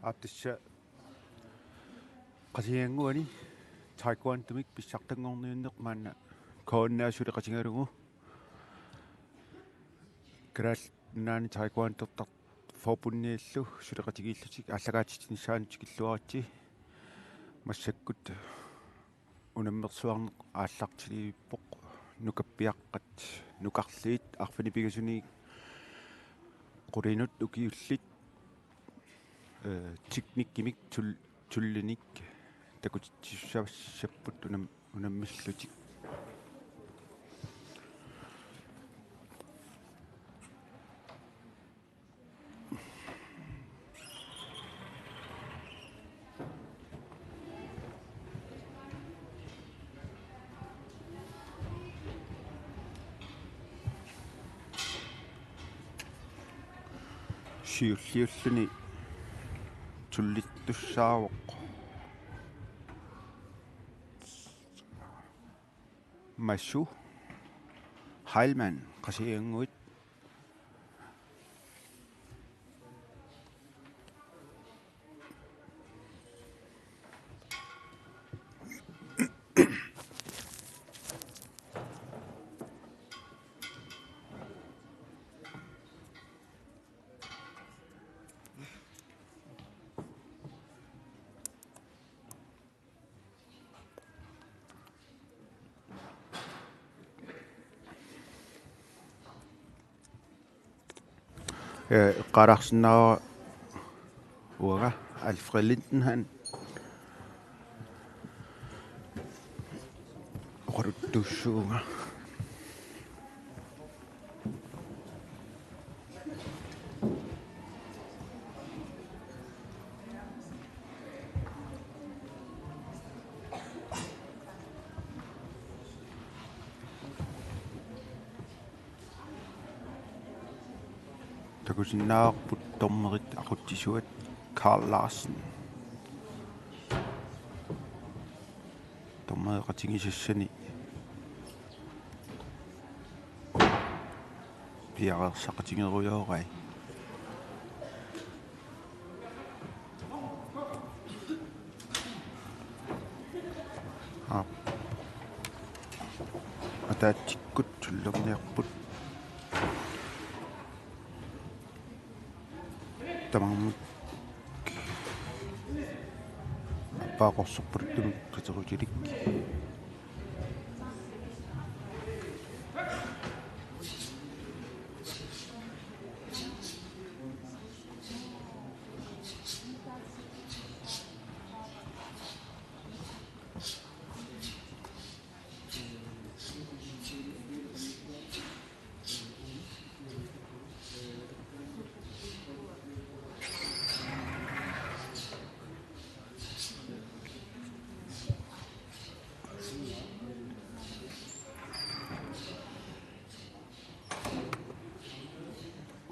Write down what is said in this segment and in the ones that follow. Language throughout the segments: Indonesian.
аптисса qasianguani Taekwon-Domik pissartangorniunneq maanna KNR suli qasingalugu graal naani Taekwon-Do forbunniallu suli qatigillutik allagaatitnissaanut killuaratsi massakkut unammersuarneq aallartilippoq nukappiaqqat nukarliit arfani pigasuni qulinut ukiullit teknikkimik tullinik takutitsussavassaput unammallutik siulliulluni tullittussaawoq massu Heilmann qasianguit qararsinnaava uaga Alfred-Lindenhan oqaruttuussuunga takusinnaaqput tormerit aquttisuat Carl Larsen tormeeqatingisassani piareersaqatingeruйоорай атаатсиккут суллерниарпут тамармут паақорсорпуттумик катерутилик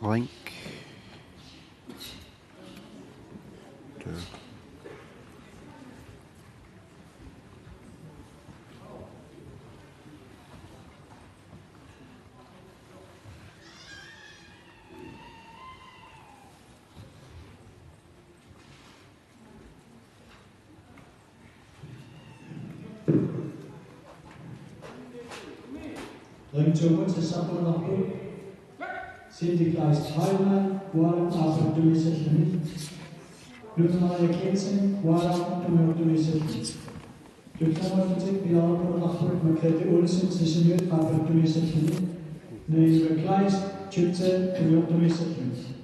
Rink. Ringtone til Sabrina Sindikleist Heilmann, Guaram Aberdømisætning. Nunaata Kensen, Guaram Aberdømisætning. Dyktermåltetik Bjarne på Rapport med Kette Olsen til Sinøt Aberdømisætning. Næve Kleist, Tjøtte Aberdømisætning.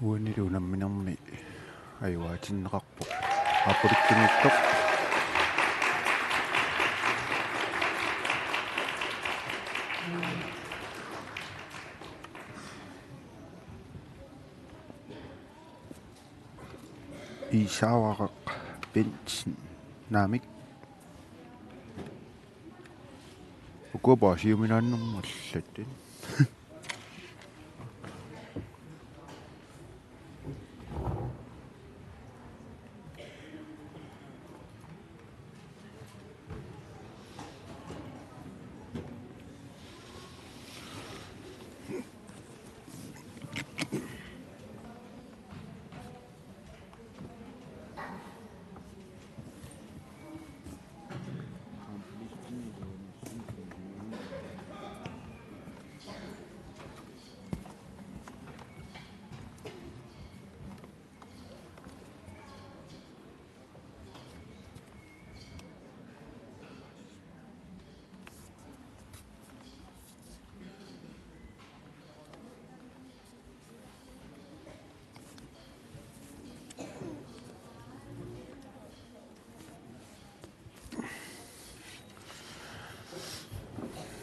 uanilu namminermi ayuaatinneqarpoq apulikkinittoq Isawaqaq Benson naamik ukupaasiuminaannermallattin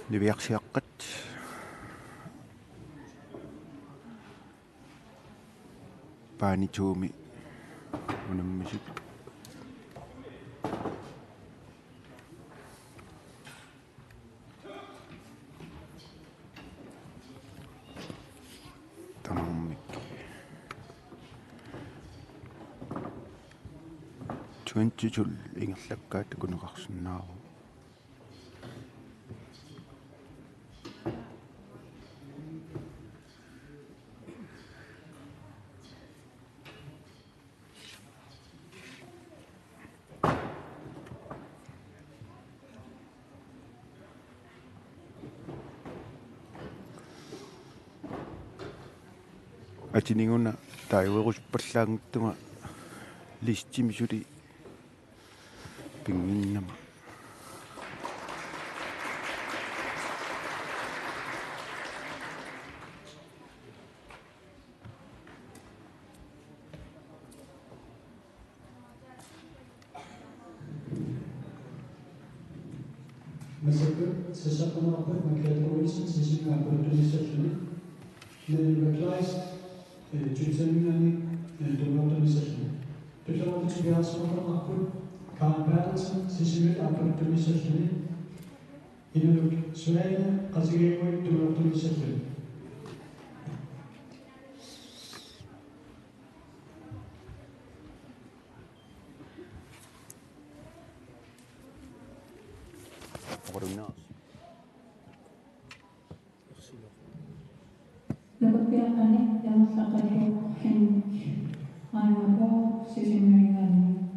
niviarsiaqqat paanituumi unammisut tamarmik 20 ingerlakkaat kuneqarsunnaaru atininguna taiueruspallaangittunga listimisuli pinginnama Masakit sesapanapun makaitroisen sisinya berorganisasi Nell'Ubergleis Tütseminani Domorganisation. Diplomatic Biasmaka Akun, Karl Bertelsen, Sissimil Organisation, Inaluk Sverige, Kasigewoi Domorganisation. Napapiakani yang sakaliu aimako sisimengani.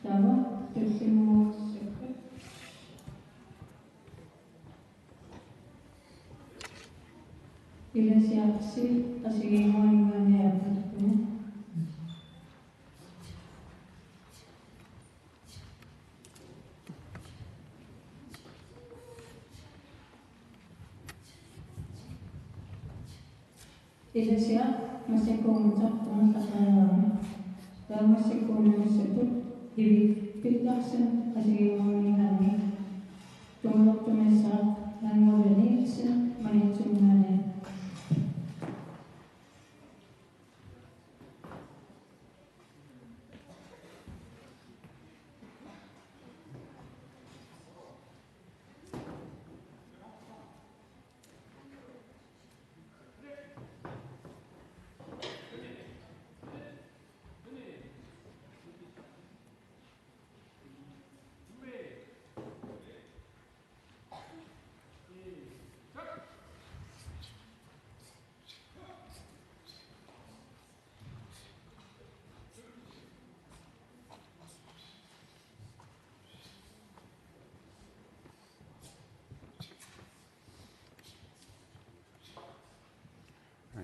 Tawa tesimu sekret. Bila siaksi asigimo ingani apatku. Ilesya masih mengucap dengan kata dan masih menyebut dipilahkan hasil mengingat tumbuh tumesa dan modernisasi manajemennya.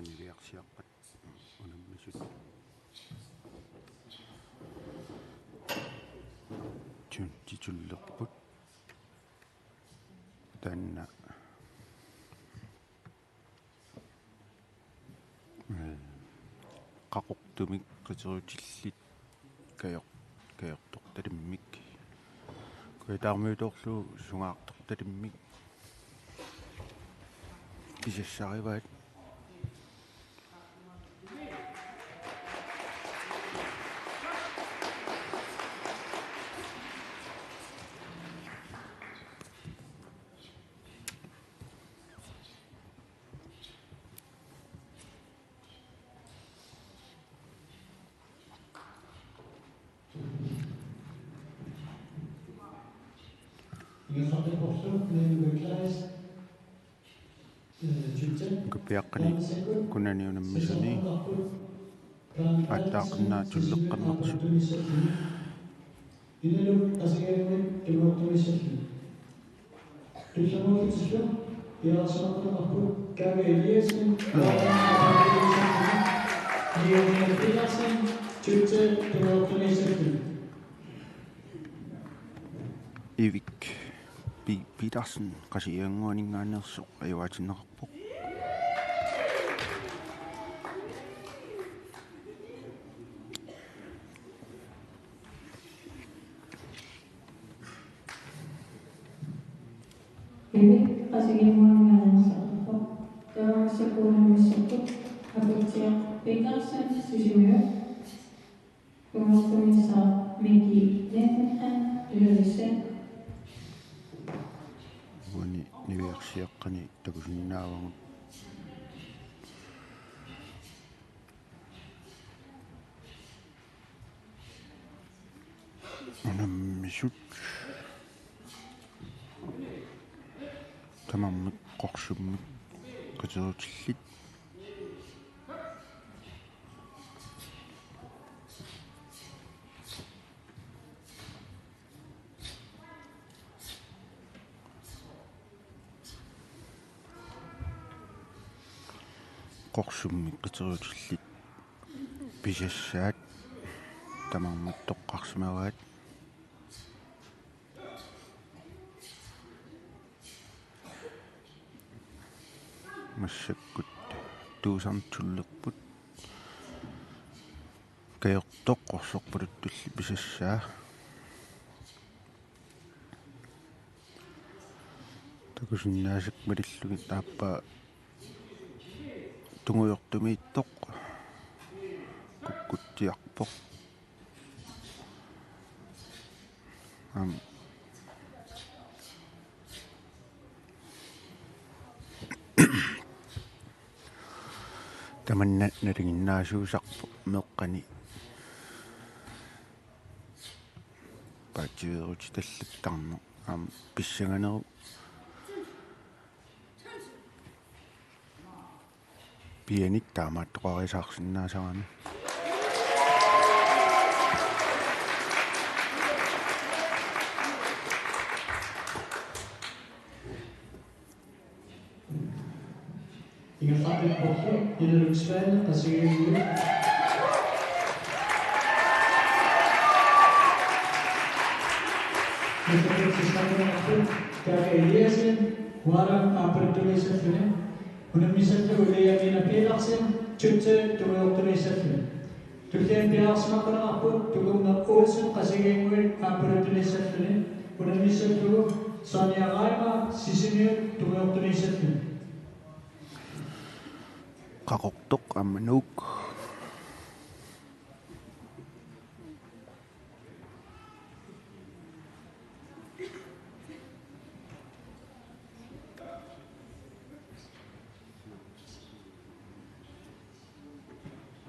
niviarsiaqqat unammisut 20 tanna qaqortumik qiterutiillit kayortortalimmik kuitaarmiutorlu sungaartortalimmik kisassarivaat Kupiaqqani kunani unammisuni attaaqinna tulleqqarnaqsu ivik Petersen qasianguaningaannersuq ajuatinneqarpoq Ini qasigimuangaannersuq taamassakkuunamissakku aputiaq Petersen sisimiu kumortumissa Miki Nethan yulisse uani niviarsiaqqani takusinnaavagut unammisut tamarmik qorsummik qiterutillit qorsummik qiterutillit pisassaat tamarmik toqqarsimavaat massakkut tuusartullerput kayortoqqorsorpulut tulli pisassaa takusinnaasik malillugi taappa tungujortumiittoq kukkuttiarpoq tamanna nalinginnaasuusarpo meqqani paativeeruti tallattarneq pissanganeru pianik taamaattoqarisaarsinnaasarami qaqortoq ammanuuk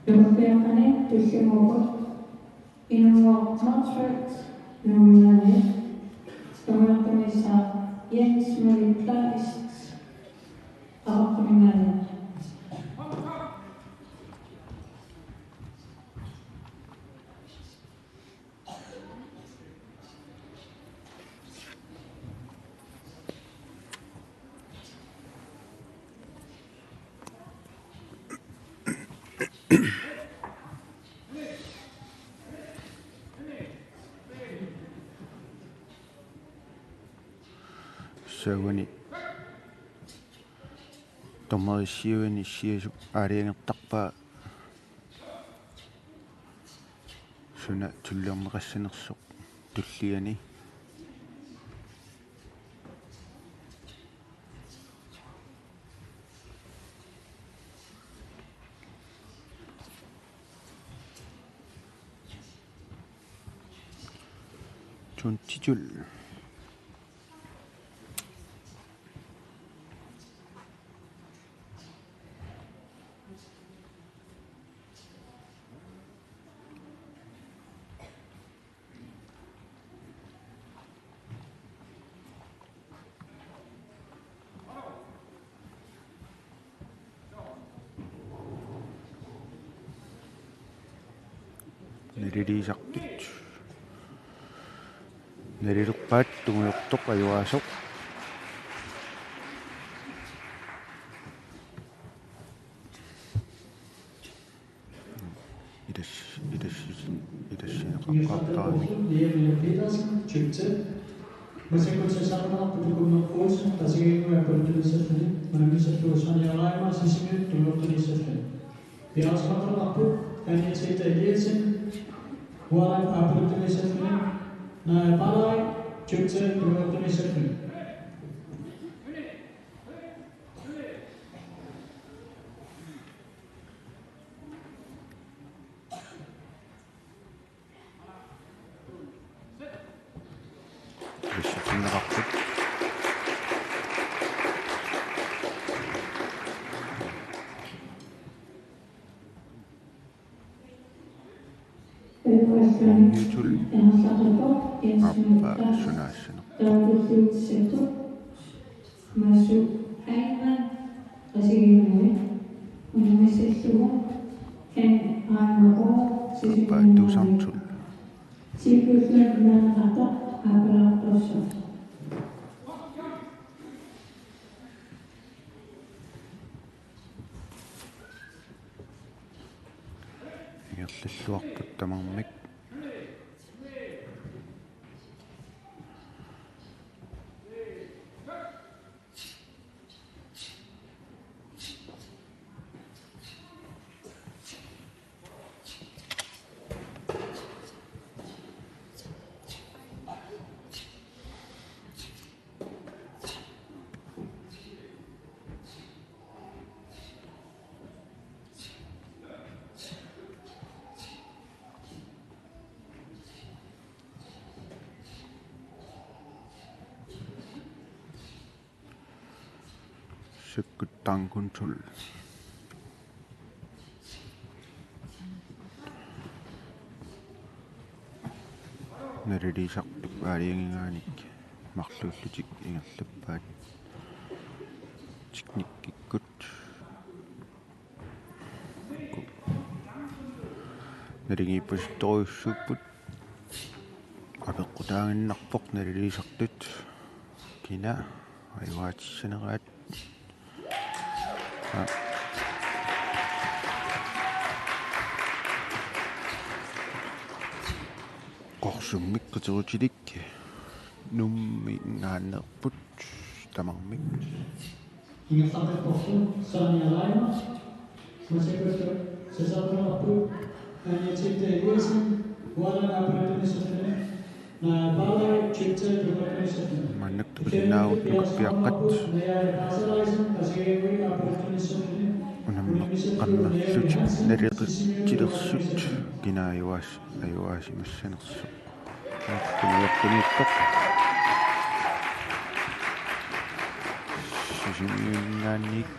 Europeaqani tullimuugut inuuartartut nuunani tamartumissa Jens Meriplaist araqtumingani sawani tomarissiuani siasuk aaliangertarpaa suna tulliarneqassanersuq tulliani tuntijul Neriliisartut nerilerpaat tumuyortoq ajuaasoq ilassineqaqqaartaramik ilassitinneqarput Mutual appa sunaassineq Masu aiman qasigimui unamissallugu kan aamaqo appaatuusartul sikullaknaaqata apalaqqorsu ingerlalluarput tamarmik sekkuttaankuntul neriliisartup aaliangingaanik marluullutik ingerlappaat tiknikkikkut nelingiippasuttoriussuupput apeqqutaanginnarpoq neriliisartut kina ajuaatissaneraat qorsummik qiterutilik nummi ngaanneerput tamarmik ingerlarnerportu saanialaima masekuttu sesarnerarput aniatitteeliasin ualan aparatunissutene naapalai chitse tumatunissutene mannak tuqinnaaruttukappiaqqat unammeqqammerlut naliqittilersut kinaajuaasimassanersuq tumiortuniittoq sisimiunnaanniit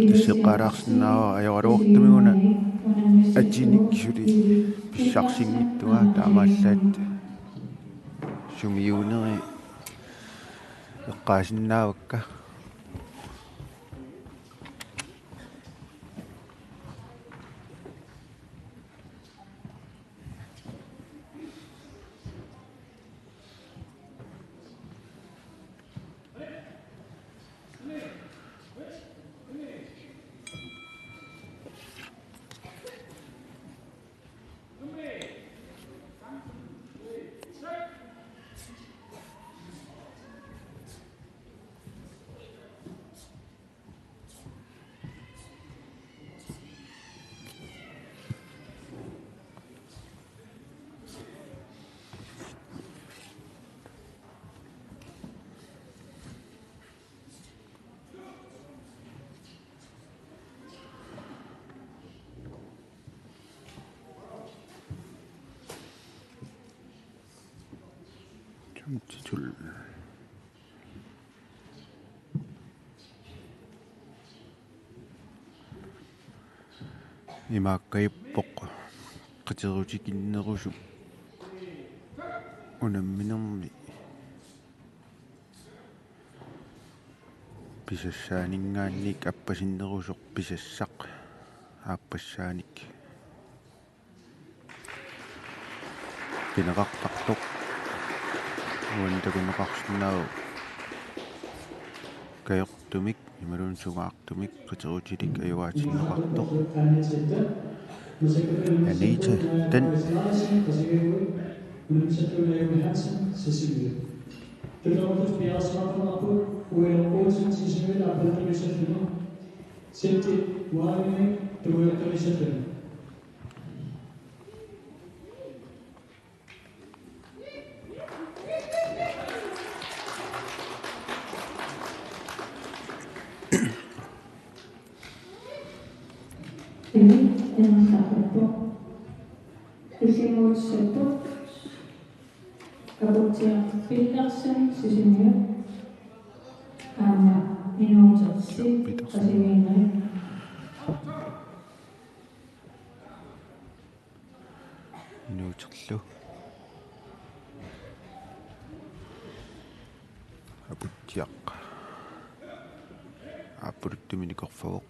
тассеққалаарсинаава ажораруортумигуна атиниксули писсарсингиттуга таамааллаат сумиунери эққаасиннаавакка titul имааккаиппоқ қатерутикиннерусу унамминерми Pissassaaningaannik appasinnерусоқ писассақ ааппассааник пинеқартартоқ уандакунеқарсинаа каёртумик ималун сугаартумик қитерутилик аюаатиннеқартоқ Anita den Nuuterlu апутtiaq аппулуттуминикорфавоқ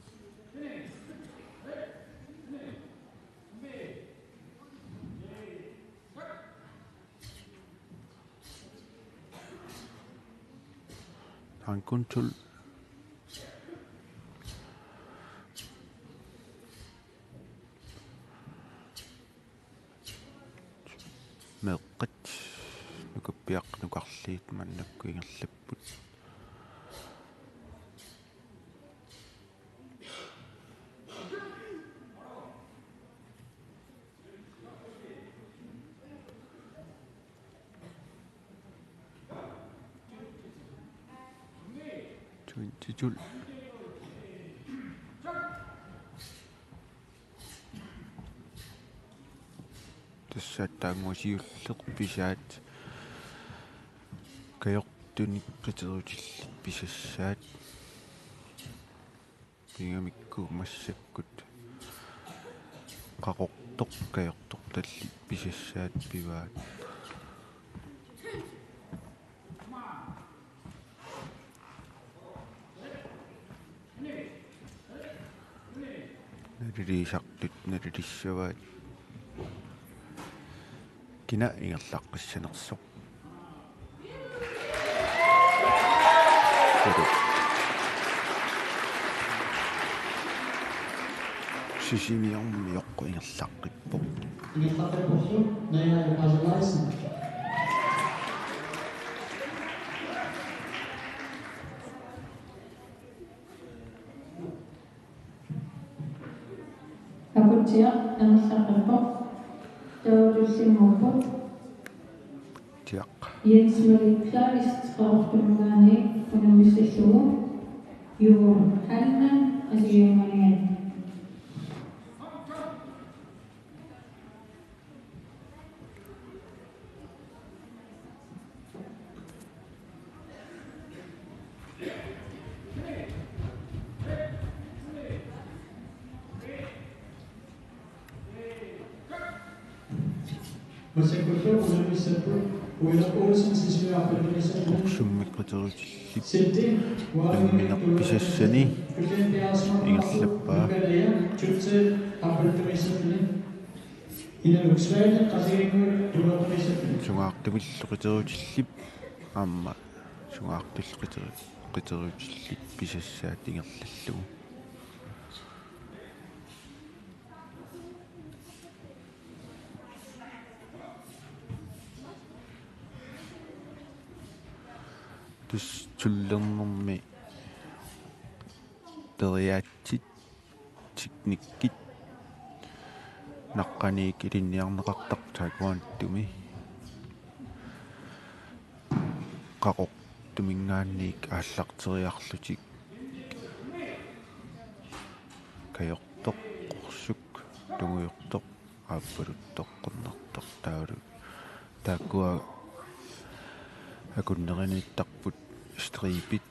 анкунтул меэққат нукуппиақ нукарлиит маннаккуингерлаппут тунтитул тассааттаангуасиуллеқ писаат каёртуник қитерутиллит писассаат пингамикку массаккут қақортоқ каёртоқ таллит писассаат пиваат нарилисартут налилиссаваат кина ингерлаққиссанерсоқ сисимиорми йоққу ингерлаққиппоқ ингерлаққиппорлу наяа пазлайсен апутиа анерлаққиппоқ таулуссимморпут тиақ Jensmeri klaaristqaortumgaani unamissallugу юун халнан асиуманиат оқсуммиққитерутиллит имминерписассани ингерлаппаа сугаартумиллоқитерутиллип аама сугаартуллоқитерутиллит писассаат ингерлаллугу тус туллернэрми териаатсит техниккит наққаниик илинниарнеқартар Taekwon-Doми қақортумингаанниик ааллартериарлутик каёртоқ қорсук тунгуйортоқ ааппалуттоққорнартор таалу тааккуа акуннеринниттарпут стрипит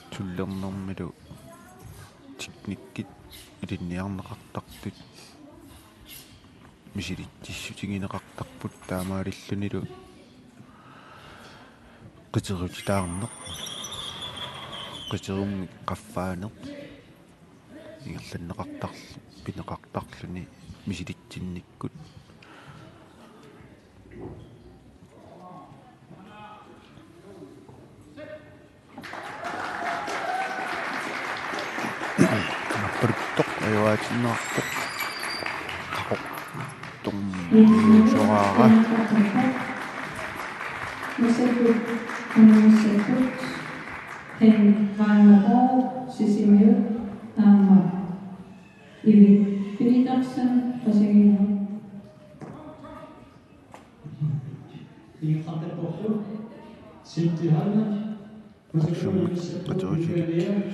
туллернэрмилу техниккит илинниарнеқартартут мисилиттиссутигинеқартарпут таамаалиллунилу қитерутитаарнеқ қитерумми қаффаанеқ ингерланнеқартарлу пинеқартарлуни мисилитсинниккут аппертоқ аюаатиннаартоқ қақоқ том сораара Masakit, masakit, vaimako, sisimil, ivi pilitaksen, pasagino.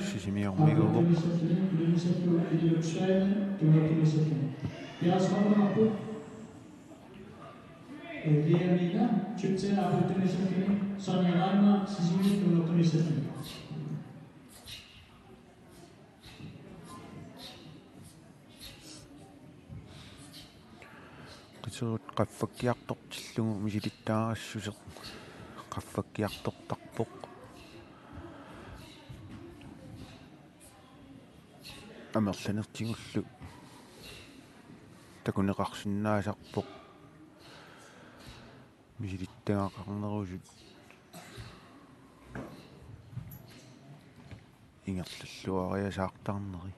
сисимиармигуоқ Liamina, Chipse, Opportunism, Sonia Lima, Sisimi, Opportunism. qisuut qaffakkiartortillungu misilittaagassuseq qaffakkiartortarpoq amerlanertigullu takuneqarsinnaasarpoq misilittangaqarnerusut ingerlalluariasaartarneri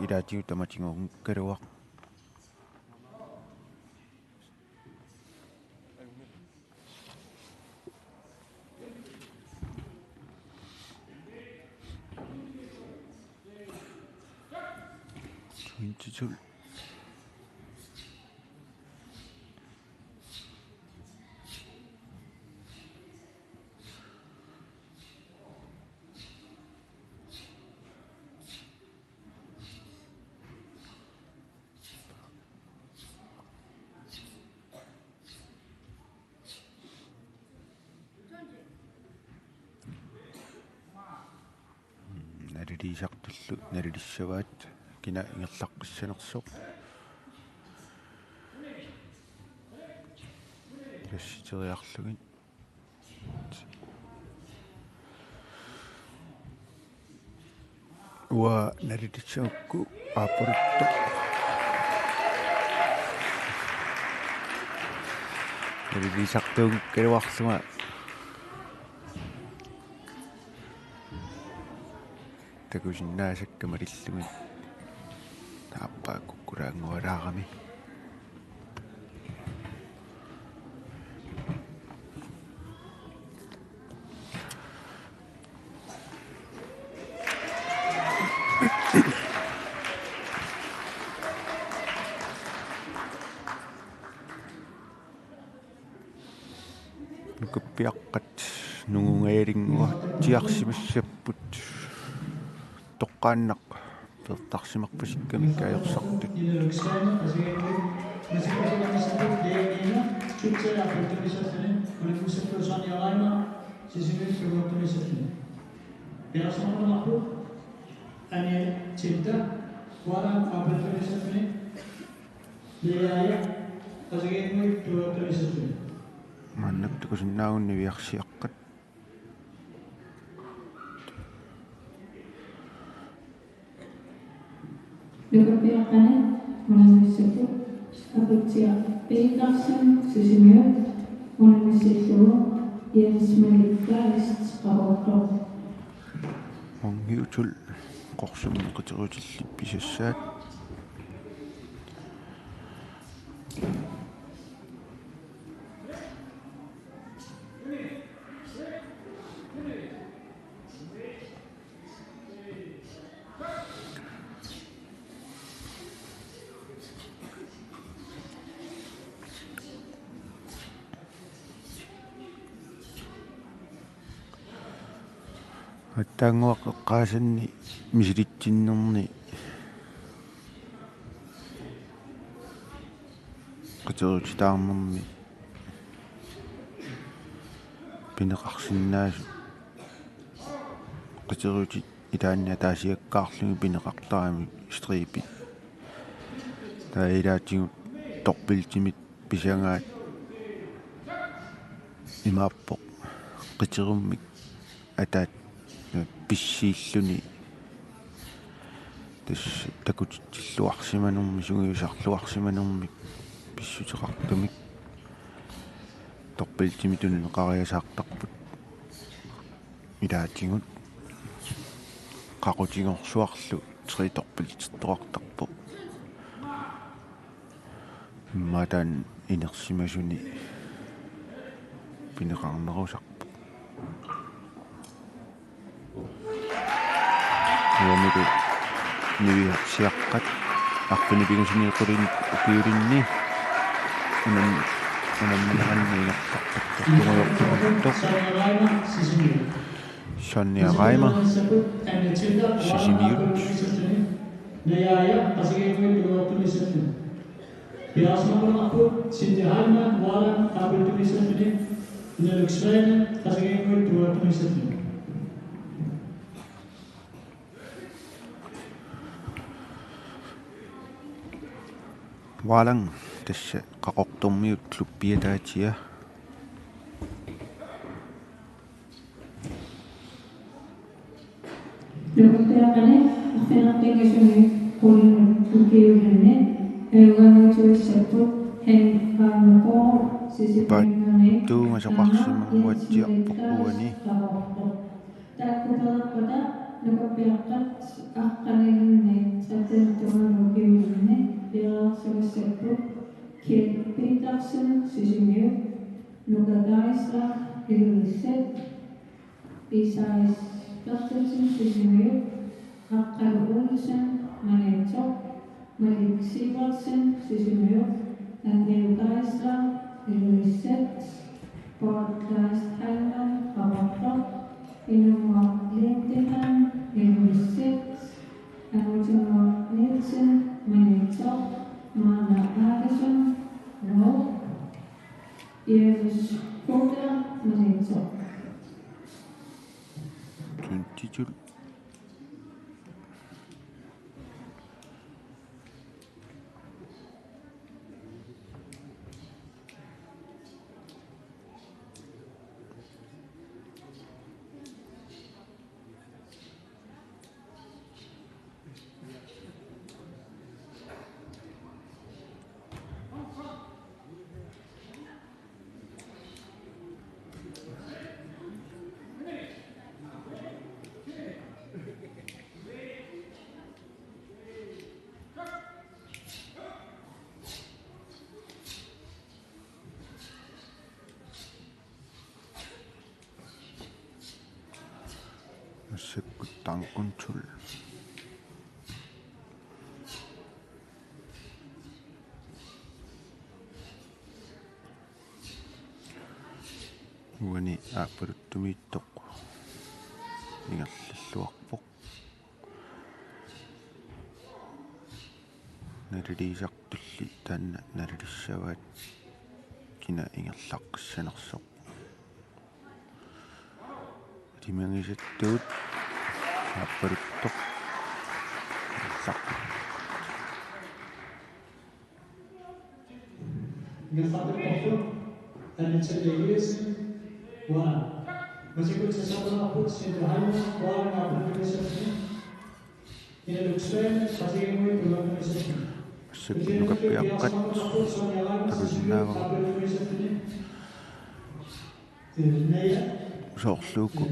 ilaatiu tamatingogun kaluaq intitul нарилисартуллу налилиссаваат кина ингерлаққиссанерсоқ ясситериарлугин уа налилиссаукку ааппорутто налилисартуун калуарлуга такусиннаасаккамалиллугин тааппааккуккулаангуалаарами нукаппиаққат нугунгаалингуа тиарсимассаппут тоққааннақ пертарсимарпасикками каайорсартут маннактукусиннаагунни виарсиаққат Lukapiakane, manamisaku, aputsia pilitaksen, sisimil, manamisillu, iasmaliklaist, qahorto. мангиутул qorsummi qiterutill pisassaat аттаангуақ эққаасанни мисилитсиннерни qiterutitаарнэрми пинеқарсиннаасу qiterути илаанна таасиаккаарлуги пинеқартарами стрипи таилаатигут торпилтимит писангаат имааппоқ қитеруммик атаат писсииллуни тас такутиллуарсиманерми сугиусарлуарсиманерми писсутеқартумик торпилтимитун неқариасаартарпут илаатигут қақутигорсуарлу триторпилтертоқартарпу матан инерсимасуни пинеқарнерусарпу юумику нивиарсиаққат арпини пигусиниеқулин укиулинни унамминеранниинерларпатту сонниарайма сисимиут Nunaata pasigengui tulotulisatun. Piasmakurnapu sintihalma wala kapitulisatun. Nunaluksvaina pasigengui tulotulisatun. валан тасса қақортормиут клуппиатаатиа Lukupiakane affinattingisuni kuulun tukiulinne euganuituissattu henkaanoko sisipingane tuumasоқарсимангуатсиарпоқуани taakkuperakpata lukupiaqqat aqqanilinne sattentumanukiulinne piaraarsuissattu kiitpiitarsun sisimiu nukataisra ilullisset isais Plastiken sisimiu haqqaluulsen manetso maliksiivarsen sisimiu anteutaisra ilullisset podcast halman qavarto inumma lintihan ilullisset anutimma nilsen manetso maana aarison no ielus koda manetso тунтитул массаккуттаанкунтул уани ааппалуттумииттоқ ингерллуарпоқ налилисартулли таанна налилиссаваат кина ингерлаққиссанерсоқ тимангисаттуут ааппалуттоқ сақ Ngefattertofu en het serieus wala. Masih sesuatu sintihalma wala kapitulisatun. Nunaluksvaina pasigengui tulotulisatun. массаккунукаппиаққат талуннаава соорлууку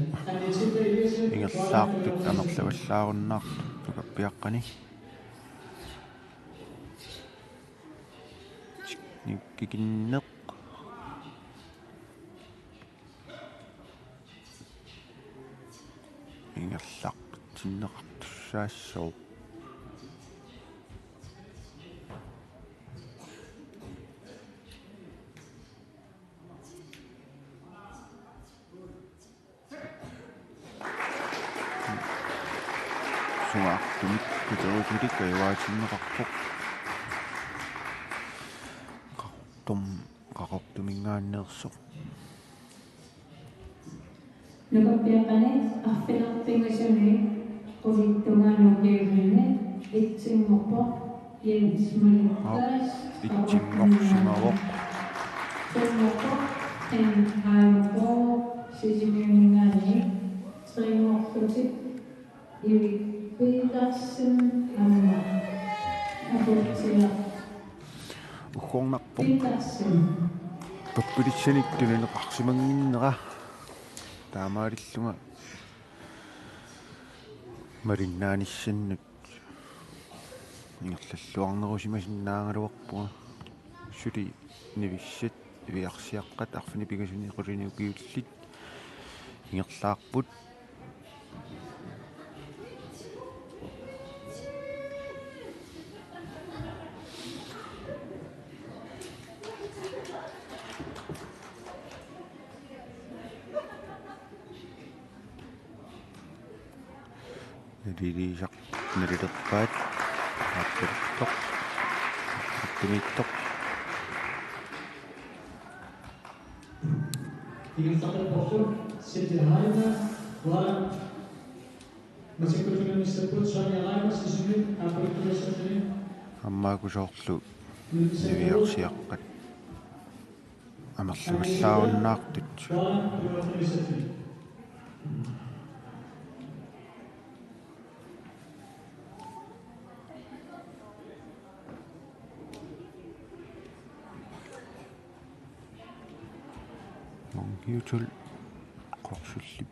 ингерлаартут амерлаваллааруннаарту нукаппиаққани никкикиннеқ ингерлаартиннеқартуссаассоо суаартумик кутерутулик кайваатиннеқарпоқ qaqortumingaanneersoq Nukapiaqane affinarpingasuni qulittungaanukkiulinne itsimmoqpo itchingorsimavoq uqqornarpoq pappilissaniktuneneqarsimanginnera taamaalillunga malinnaanissannut ingerlalluarnerusimasinnaangaluarpuga suli nivissat iviarsiaqqat arfini pigasuni quliniukiullit ingerlaarput nalilisaq nalilerpaat aappertoq tumittoq Ingestapel portion sederhana warna masih kunjungan disebut soalnya lain di sini apa itu biasanya аммаагусоорлу нивиарсиаққат амерлугаллааруннаартут монгиутул қорсуллип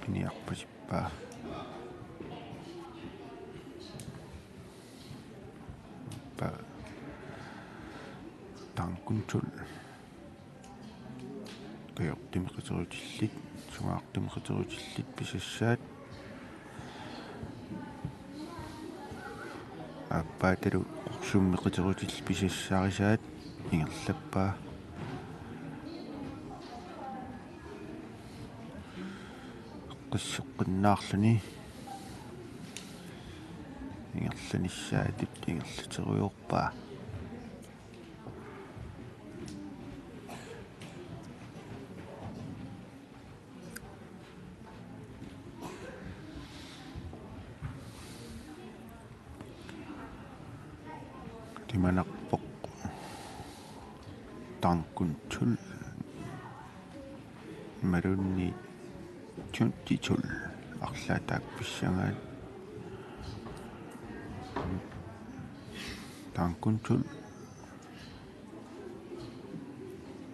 пиниарпасиппаа танкунтул кайортимеқитерутиллит сугаартимеқитерутиллит писассаат аппааталу қорсуммеқитерутилл писассаарисаат ингерлаппаа қиссеққиннаарлуни ингерланиссаатут ингерлатеруйорпаа тиманарпоқ танкунтул марунни чунтитул арлаатаак писсангаат танкунтул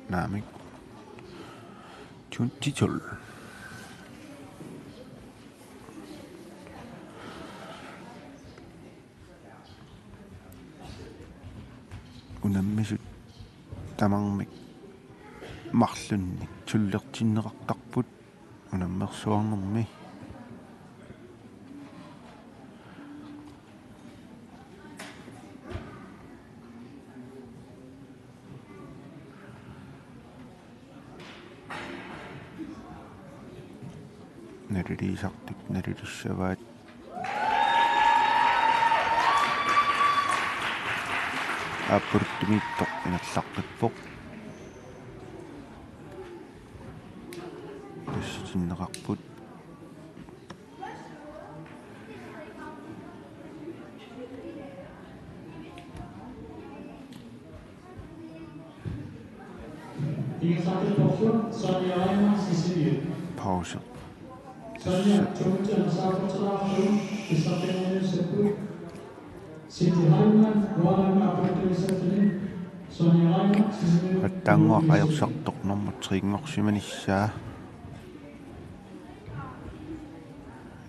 наамик чунтитул унаммисут тамармик марлунник туллертиннеқартарпут унаммерсуарнэрми нарилисартут налилиссаваат аппуртумиттоқ инерлаққиппоқ тасситиннеқарпут Ingestapel portion soalnya lain di sini пауса soalnya contoh sahabat-sahabat disapel disebut sederhana warna apa itu biasanya soalnya lain di sini аттаангуа аёрсартоқнэрмут трингорсиманиссаа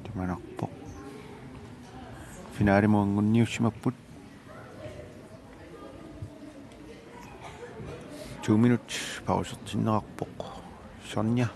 тиманарпоқ финаалимуангунниуссимаппут 2 minutes pausертиннеқарпоқ соння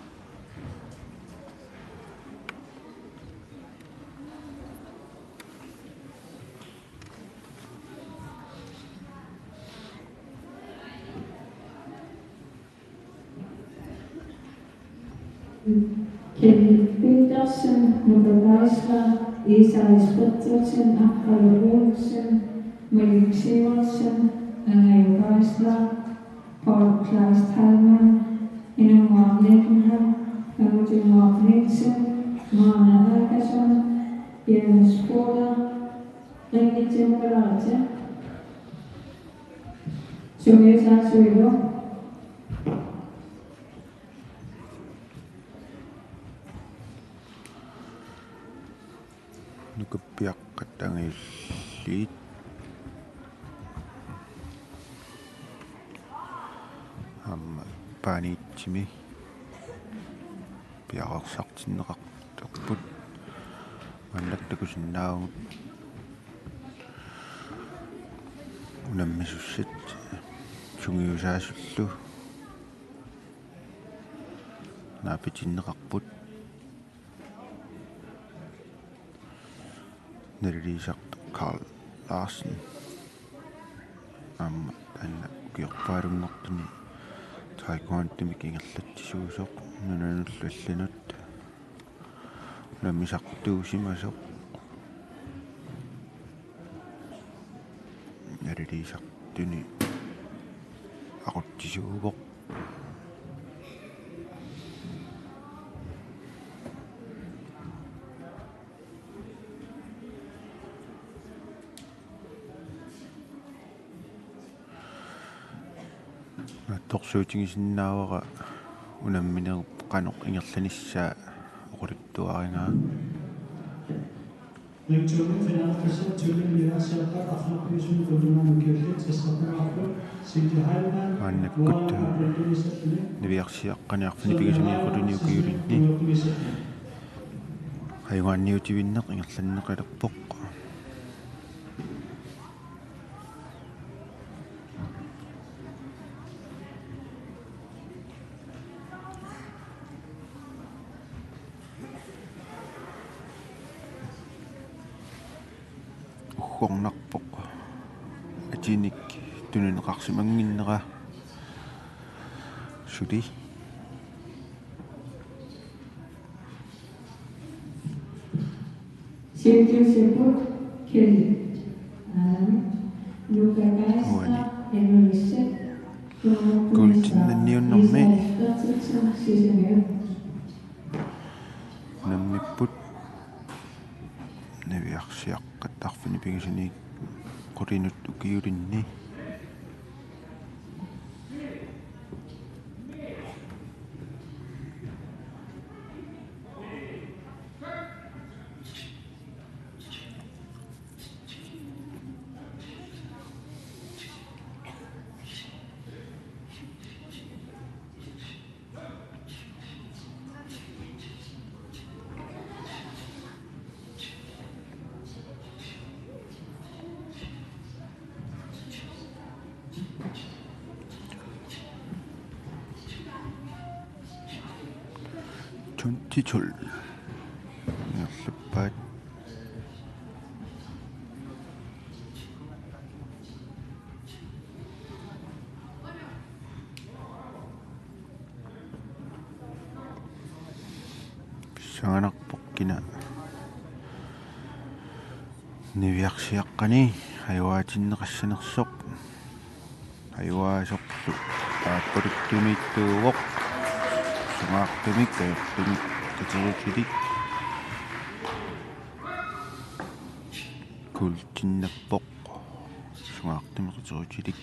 Kenneth Petersen, Mutter Geisler, Isai Spritzelsen, Achal Olsen, Malik Siversen, Anna Geisler, Paul Kleist-Hallmann, Ingemar Lettenham, Martin Nielsen, Marna Helgesson, Jens Skoda, Rigit Kalaallit, Sumesa suyo. Nukapiakkat Kalaallit paaniitsimi piaqarsartinneqartorput mannattakusinnaagut unammissussat sungiusaasullu naapitinneqarput naliliisartu Karl Larsen tanna ukiorpaalunngortuni Taekwon-Do mikingerlattisuusoq nunanullu allanut unammisartuusimasoq naliliisartuni aquttisuuvoq torsuutigisinnaavara unamminerup qanoq ingerlanissaa oquluttuaringaa Lecture finanspression tydelig lærercirkler og fremprisen for dynamikkellet til straffenarpet Sigte Heilmann aannakkut niviarsiaqqaniarfuni pigasuniiqutuniukiulinni qayuanniutivinneq ingerlanneqilerpoq uggornarpoq atinik tunaneqarsimanginnera suli Sirtiuseput keli. Lukakaista enulisset. kultinnanniunnermi nammipput naviarsiaqqattarfuni pigasuni qulinut ukiulinni tuntitul ngerleppaat pissanganarpoqqina niviarsiaqqani ajuaatinneqassanersoq ajuaasorlu aappaluttumiittuuvoq sumaartumik kajortumik katerukilik kultinnappoq sumaartumi qaterutilik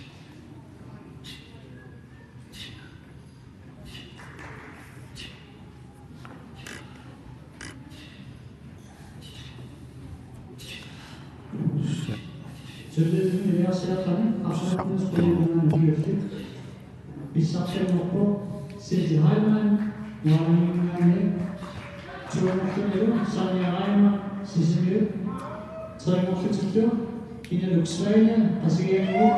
Tydelig lærercirklerne og fremprisen Bisakselmokko Sigte Heilmann Warningane Tuomakkeneru Sanja Raima Sisimiru Træmokketildur Ineluk Svane Asigeneru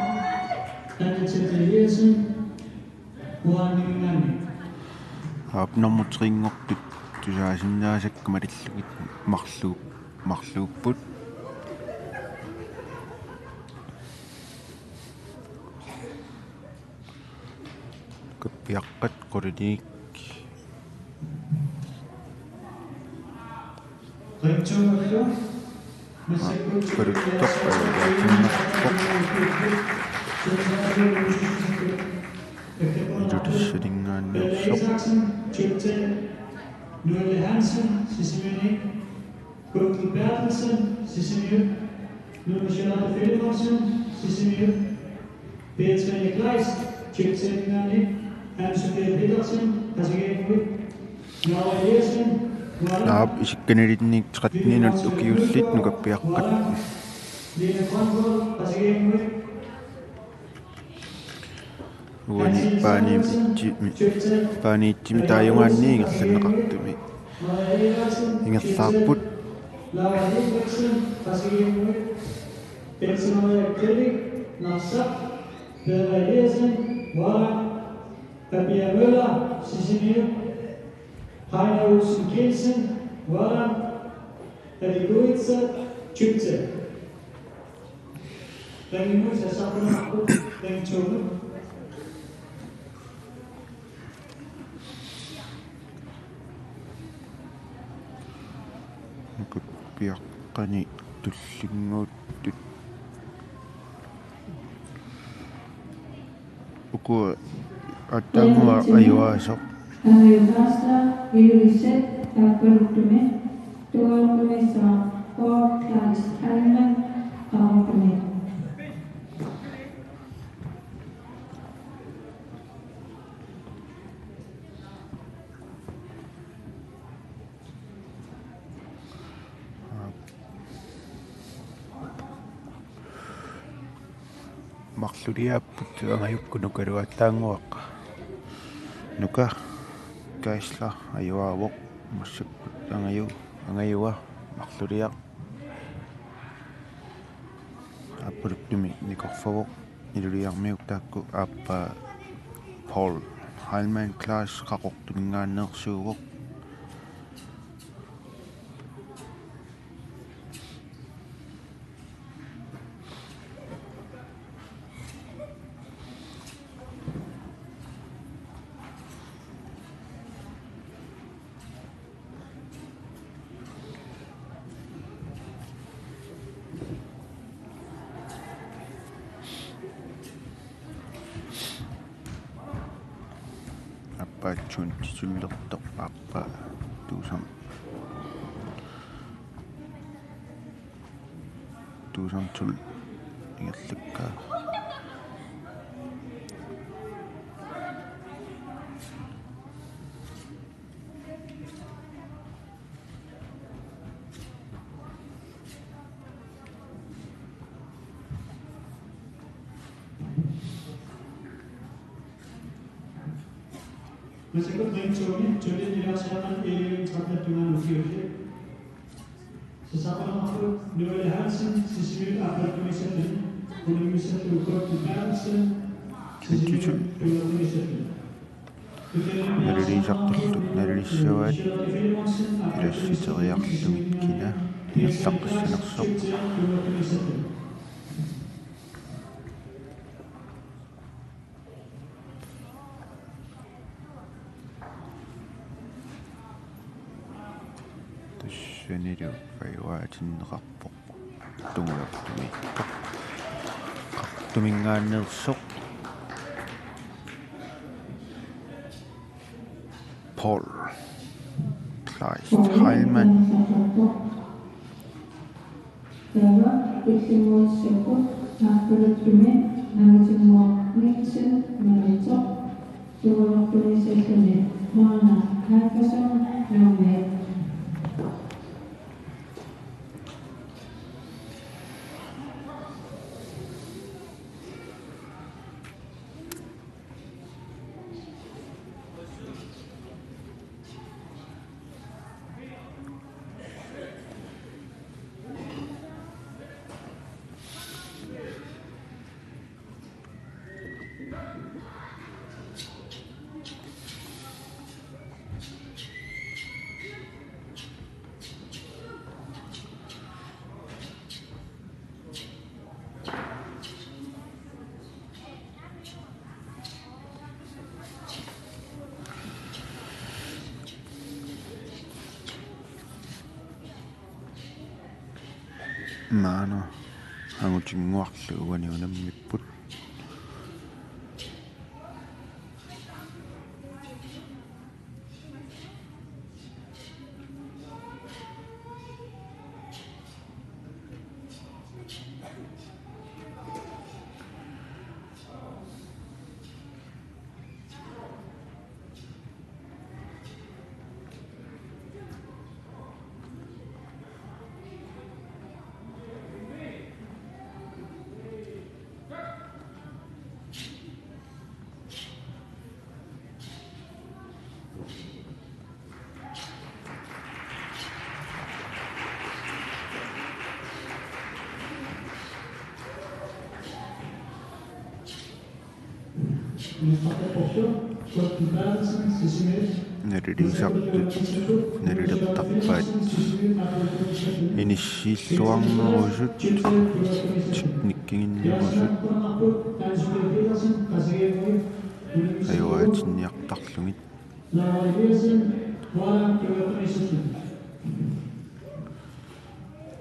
Anne-Tete Eliasen Warningane aapnermutringortut tusaasinnaasakkamalillugit marluupput kappiaqqat qulinik Rektormakkeneru Nuelle Hansen, Sissimini, Gurkel Bertelsen, Sissimini, Nulle Charlotte Philipsen, Sissimini, Peter Kleis, Chipsenani, and Sundar Peterson, Pasagay, Noah Yersen, Naap isikkanilitnik 13 minut ukiullit nukappiaqqat Lena Control, Pasagay, uani paaniitsimi taajungaanni ingerlanneqartumi ingerlaarput Laura Hendrickson, Pasagay, Pensioner Kritik, Nasser, Peter Yersen, Wara, Pia Møller, Cecilie, Heiner Olsen Kielsen, Wara, Radioa, Tjutse. Danke muss jeg så på den tone. nukappiaqqani tullinguuttut uku attaangua ajuaasoq Ayudasta Iluset Perutme Tuoltume sa Podcast Halman Kaupme. maqluliaapput angajukkunukaluattaanguaq nuka kaisla ajuaavoq massakkut angajua maqluliaq appuluttumi nikorfavoq iluliarmiuk taakku aappa Paul Heilmann class qaqortumingaanneersuuvoq appaatsuun tisullertoq aappa tuusamtul ingerlakkaa Massakkut den tone, tone diverserende i 1304. Så sammen med Noelle Hansen, Cecilie Appelkommissionen, Kommunikation Kort Bertelsen, Cecilie Appelkommissionen. naliliisartorluk nalilissavaat ilassiteriarlumikkina ingerlaqqissanersoq tussanilu ajuaatinneqarpoq tungulortumi qartumingaanneersoq Paul Kleist Heilmann Dawa Iksimul Seput Perutme Nangsimul Nixon Melecok Tuoltume Sekene Mana Hakason Nome. maana angutinguarlu uaniunammipput Nerilisartut nerilertarpaat inissiilluarnerusut nikkinginnerusut ajuaatinniartarlungit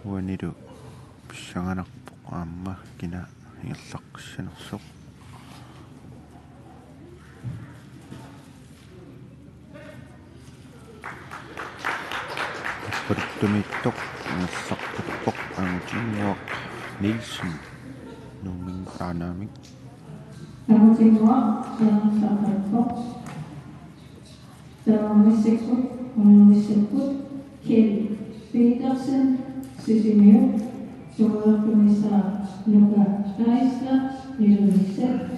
uanilu pissanganarpoq aamma kina ingerlaqssanersoq Pertumittok ingerlaqtarpoq angutinguaq Nielsen numming aanamik Angutinguaq ingerlaqtarpoq taramissakut unumissakut Kelly Petersen Sisimiu Sumerkumisa Nuka Aisla Nilumisek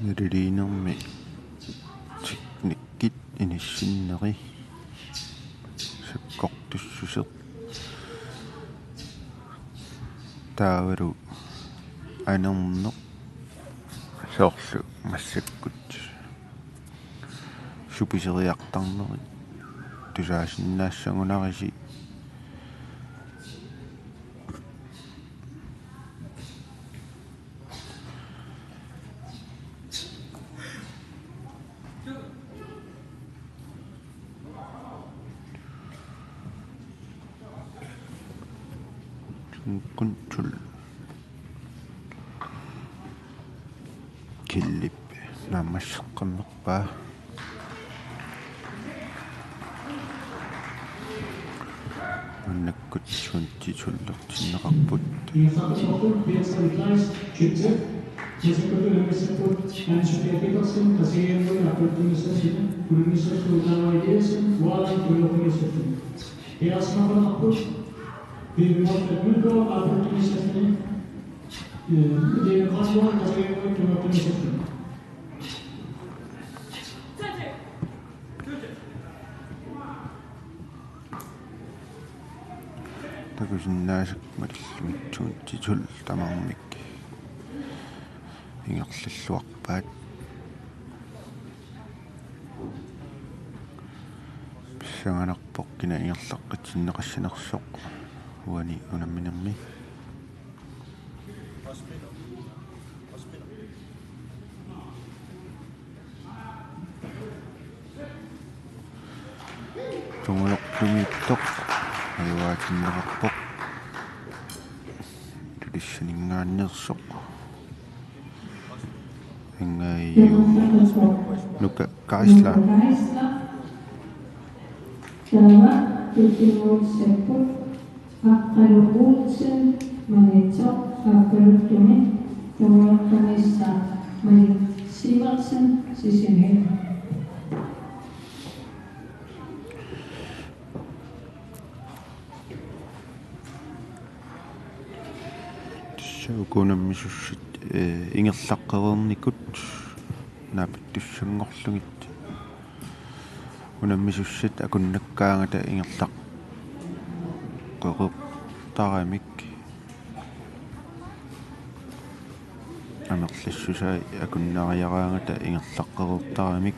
neriliinermi tiknikkit inissineri sakkortussuseq taavalu anernerneq soorlu massakkut supiseriartarneri tusaasinnaassangunarisi kuntul killip namasseqqammerpaa annakkut suntitullertinneqarput Vi måste undgå att opportunisterna det är ansvar att vi går till opportunisterna. takusinnaasakmallumitsuuntitul tamarmik ingerlalluarpaat pissanganarpoq kina ingerlaqqatinneqassanersoq uani unamminermi tungulorlumittoq ajuaatinneqarpoq tulissaningaannersoq ingaiu nuka kaisla Tawa tutimulsakut Akkalukuutsen manitsok akkaluttume tuolakkamissa manitsivatsen sisimil. ukunammisussit ingerlaqqerernikut naapattussangorlugit unammisussit akunnakkaangata ingerlaqqereqtaramik amerlassusai akunnariaraangata ingerlaqqerertaramik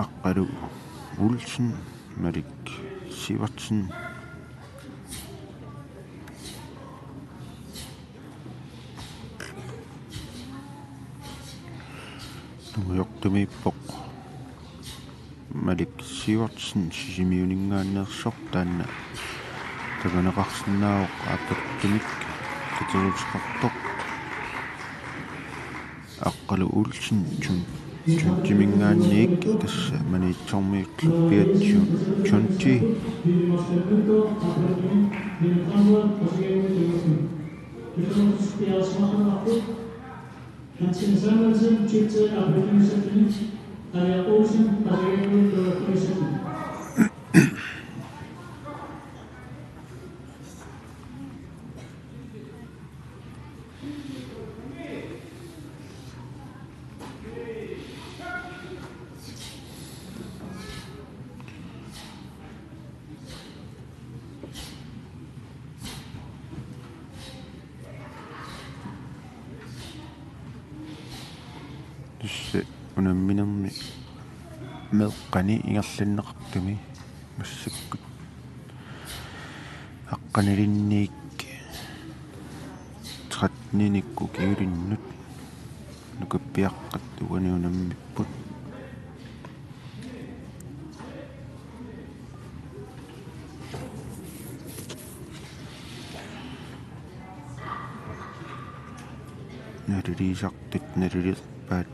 aqqalu Ulsen Malik Sivertsen Tungujortumiippoq Malik Sivertsen sisimiuningaanneersoq taanna takaneqarsinnaaroq aapattumik qitiruusqartoq аққалу улсин чунтимингаанниик тасса маниитсормииқлаппиатсу чунти тусса унамминерми меэккани ингерлиннеқартуми массаккут аққаналинниик тратниникку киулиннут нукаппиаққат уаниунаммиппут нарилисартут налилерпаат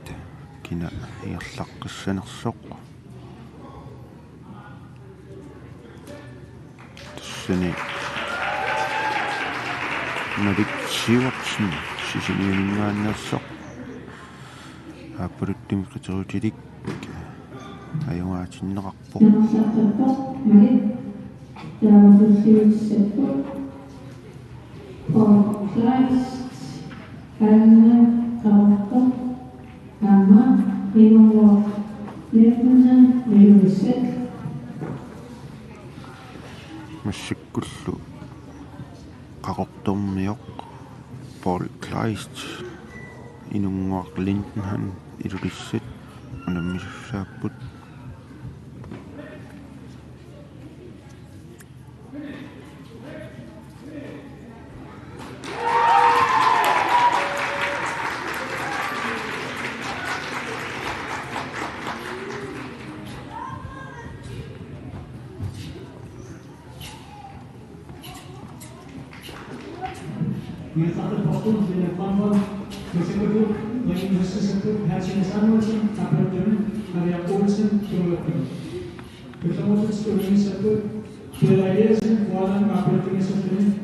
кина иерлаққиссанерсоқ тассани надик сиварсин сисилиунингааннерсоқ аппаруттими қитерутилик аюнгаатиннеқарпоқ массаккуллу қақорторниоқ Paul Kleist инунгуарлинхан илулиссат унаммисааппут Met alle pastoren in het landbouw, gezegd yang disebut hasil samuelsen apeldomen area olsen keluarga. Pertama sekali disebut pelayaran waran apeldomen sekali,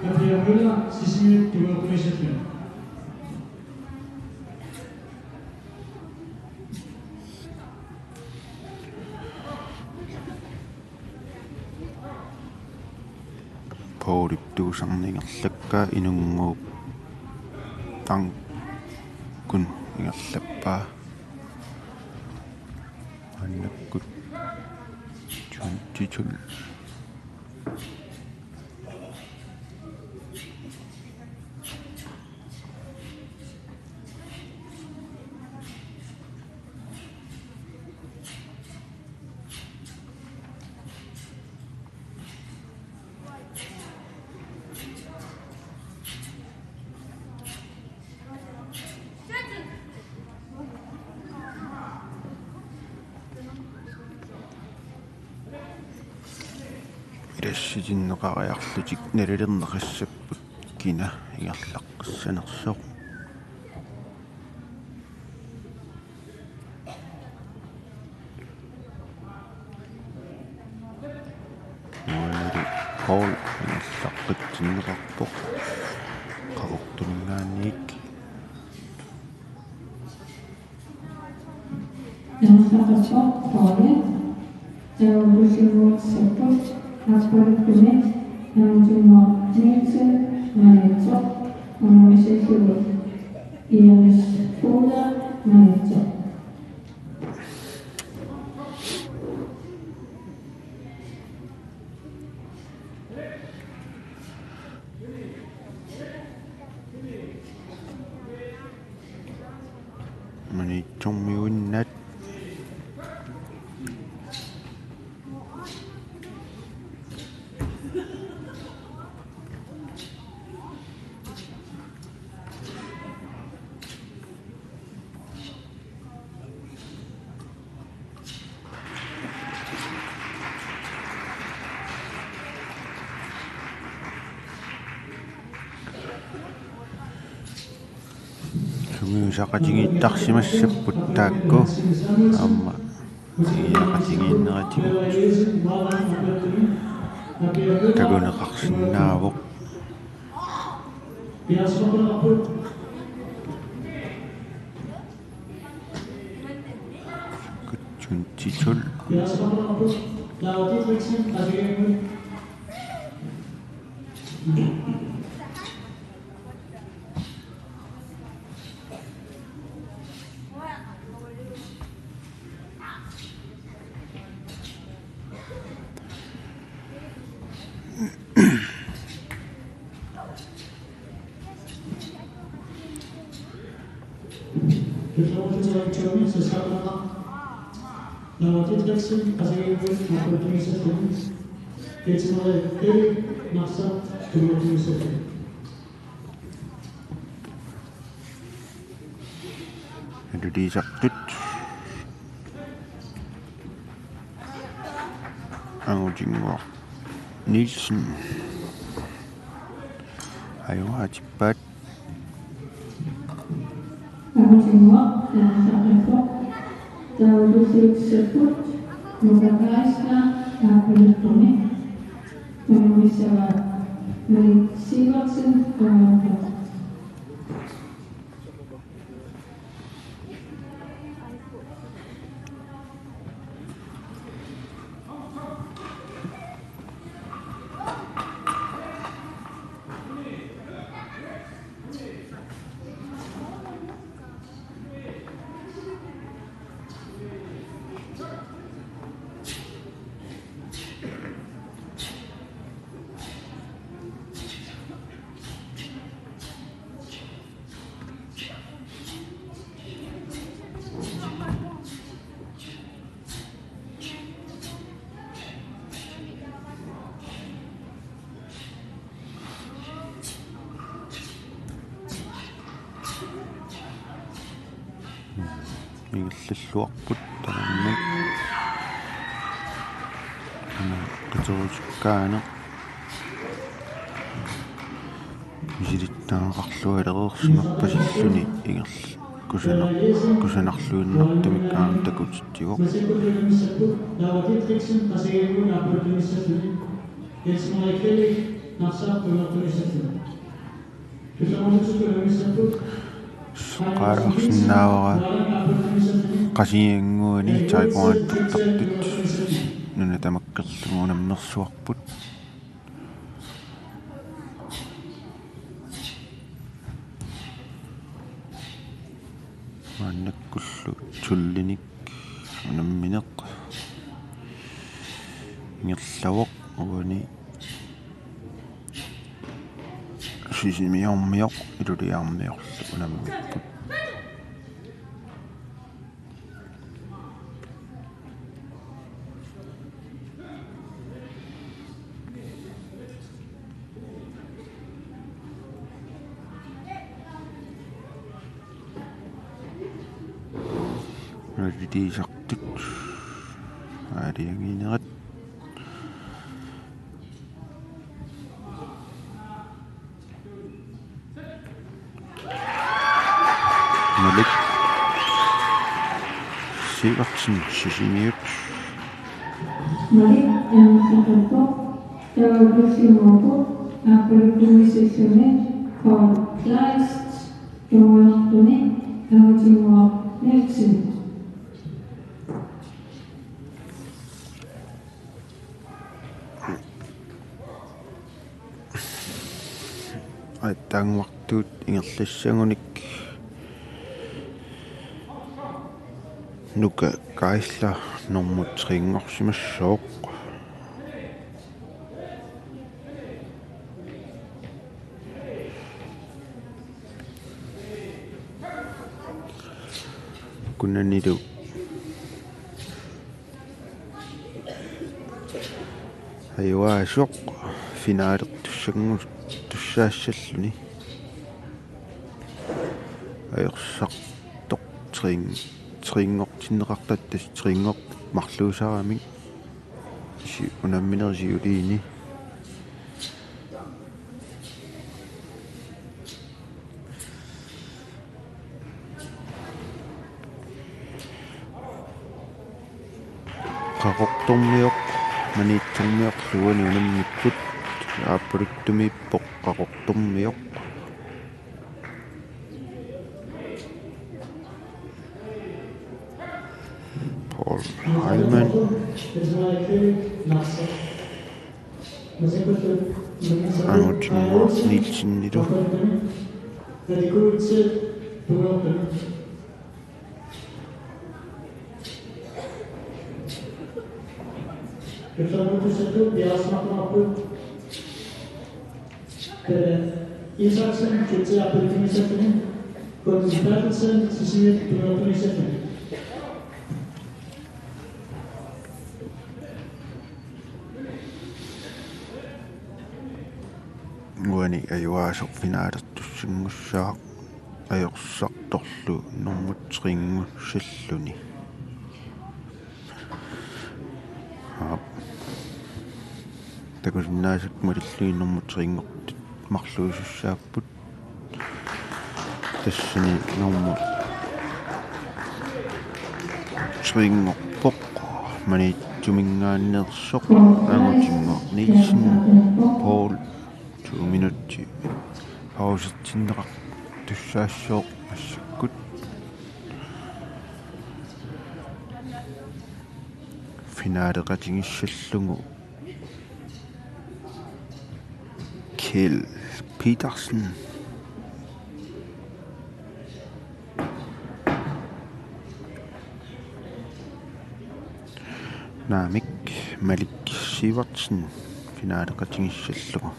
tapi apabila sisi dua komisioner. Pauliptuusarningerlakka inunguup tangkun ingerlappaa annakkut juntitul Irassijinneqariarlutik nalilernaqassapпут kina ingerlaqqissanersoq nuari Paul ingerlaqqitsinneqarpoq qaqortuningaanniik ingerlaqqissoq Paul support apparuttune nanjuma netse manetso onomisesuru ias fuda manetso manitsormiunnat Tungiusaqatingiittarsimassapпут taakku aamma iaqatingiinneratigut taguneqarsinnaavoq kutsuntitul Adudisartut angutinguaq Nielsen ajuatippaat Angutinguaq taasaqapoq taudusiutsaput mukakaisqa aapaluttuni tunumissava siivaksen kaapaq igillalluarput tarammak ana qiturutikkaane misilittaaqarlualereersimapпасиллуни ингерл кусанарлуиннэртумиккаан такутитсивоқ qaaraqsinnaavara qasiingguuni Taekwon-Do Nunaata makkerlugu unammersuarput maannakkullu tullinik unammineq ingerlavoq uani sisimiarmioq iluliarmiorlu unammipput Radioa aarianginerat malik sivartsin sisimiut malik taasaqapoq taudusimuuqut aapalutumissussuni Paul Kleist tunguartuni angutinguaq Nielsen attaanguartuut ingerlassangunik nuka kaisla normut triingorsimassooq kunanilu ajuaasuoq finaalertussangu tussaassalluni ajorsartoq triingortinneqartattas triingor marluusarami si unamminersiuliini qaqortormiuq maniitsormiorluani unammipput aappaluttumiippoq qaqortormiuq Paul Heimann Nielsinnilu Isaksen kutse appelkemisettene, konsultatsen sisiet privatonisettene. Uani ajuaasorfinaalertussinngussaaq ajorsartorlu normutringussalluni takusinnaasak malillui normutringortut marluusussaapput tassani normu tringorpoq maniitsumingaanneersoq aangutinngorniilsin Paul 2 minutti pausitsinneqaq tussaassooq massakkut finaaleqatingissallungu Kjell Petersen Naamik Malik Sivertsen finaaleqatingissallungu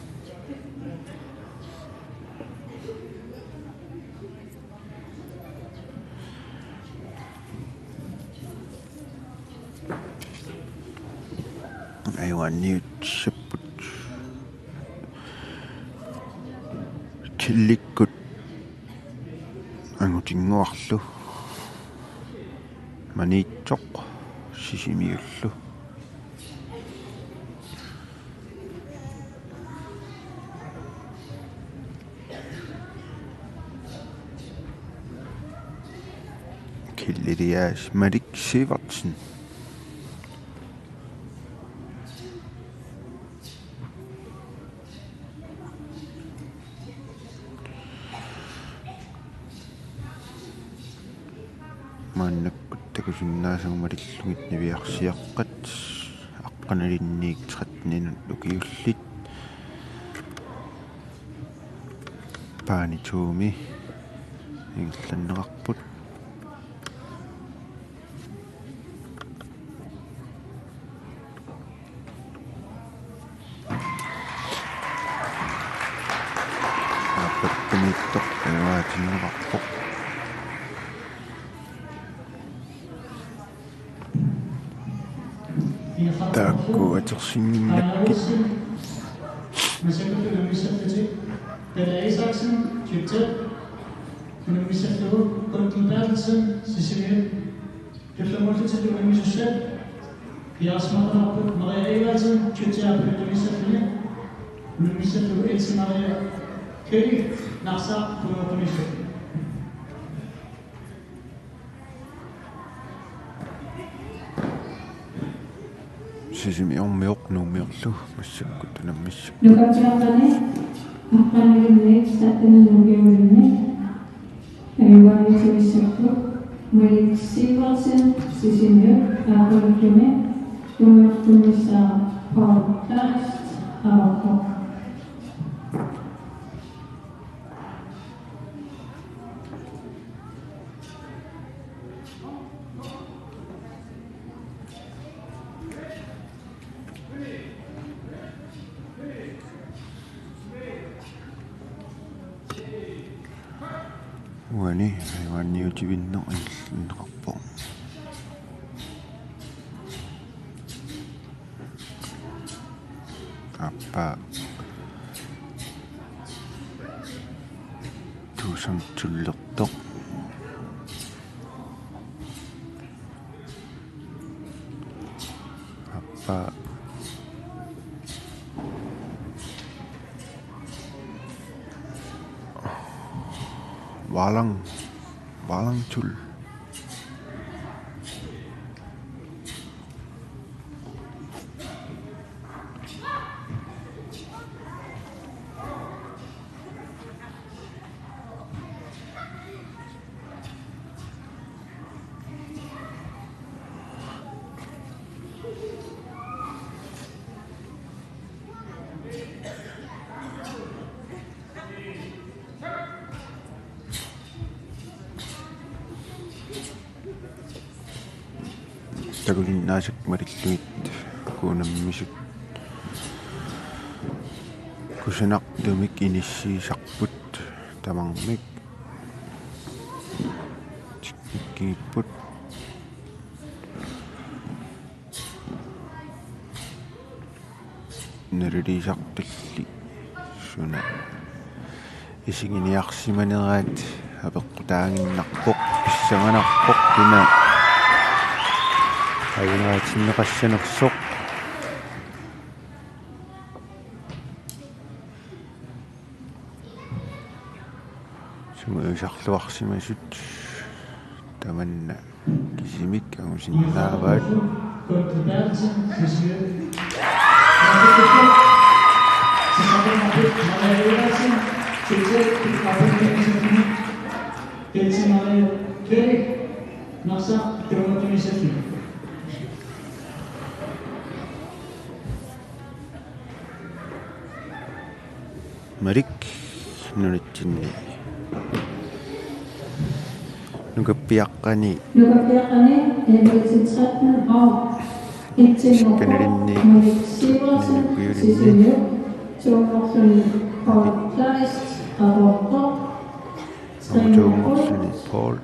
Ayuanniutsapput killikkut angutinguarlu maniitsoq sisimiullu killirias Malik Sivertsen maannakkut takusinnaasangumalillugit niviarsiaqqat aqqanalinniik 13 lukiullit paanituumi ingillanneqarput aappattamiittoq ajuaatinneqarpoq taakku atersinginnakkit Isaksen kutse unammisallugu konsultatsen sisiet privatonisettene unammissussat piasmaqarput Maria Evalsen kutse appelkemisettene unammisallugu Else Maria König narsaaq privatonisettene sisimiormiuq nuumiorlu massakkut unammissak Lukapiaqane aqqanalinneet stattananungiulinne ayuaanisuissakku Malik Sivertsen sisimiut aaqalukkume tumiortumissaa podcast avaqoq uani ayuanniutivinno illinneqarpoq appa tuusantullertoq appa Walangtul tagulinnaasuk malilluit kuunammisut kusanaqtumik inissiisarput tamarmik tikkiipput naliliisartalli suna isinginiarsimaneraat apeqqutaanginnarpoq pissanganarpoq tuna ayunaatinneqassanersoq suma usarluarsimasut tamanna kisimik angusinnaavaat marik nunatsinni nukappiaqqani sikkanelinni nukuyulinni amtuungorluni Paul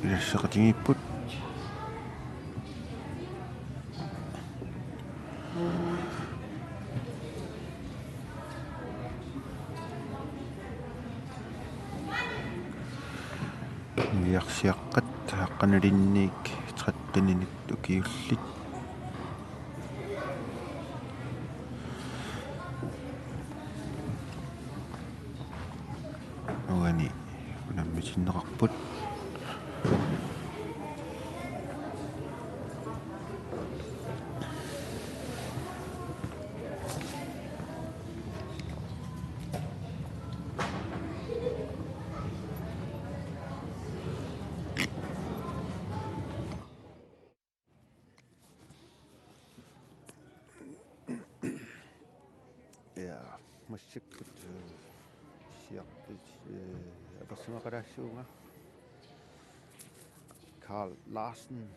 ilassaqatingiipput iarsiaqqat haqqanalinniik 13 ukiullit ogani unammisinneqarput massakkut siarpit apersimaqalaassuunga Carl Larsen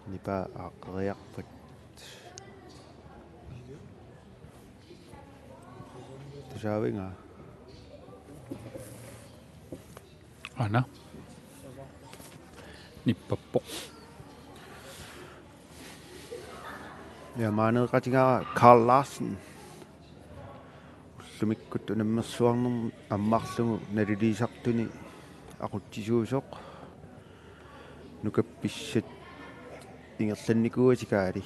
nipa aqeriarpat tasaavinga ana nippappoq ja maaneqatingaa Carl Larsen ullumikkut unammersuarnerm ammarlugu naliliisartuni aqutsisuusoq nukappissat ingerlannikuatikaali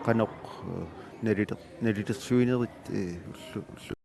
qanoq nalilersuinerit ullu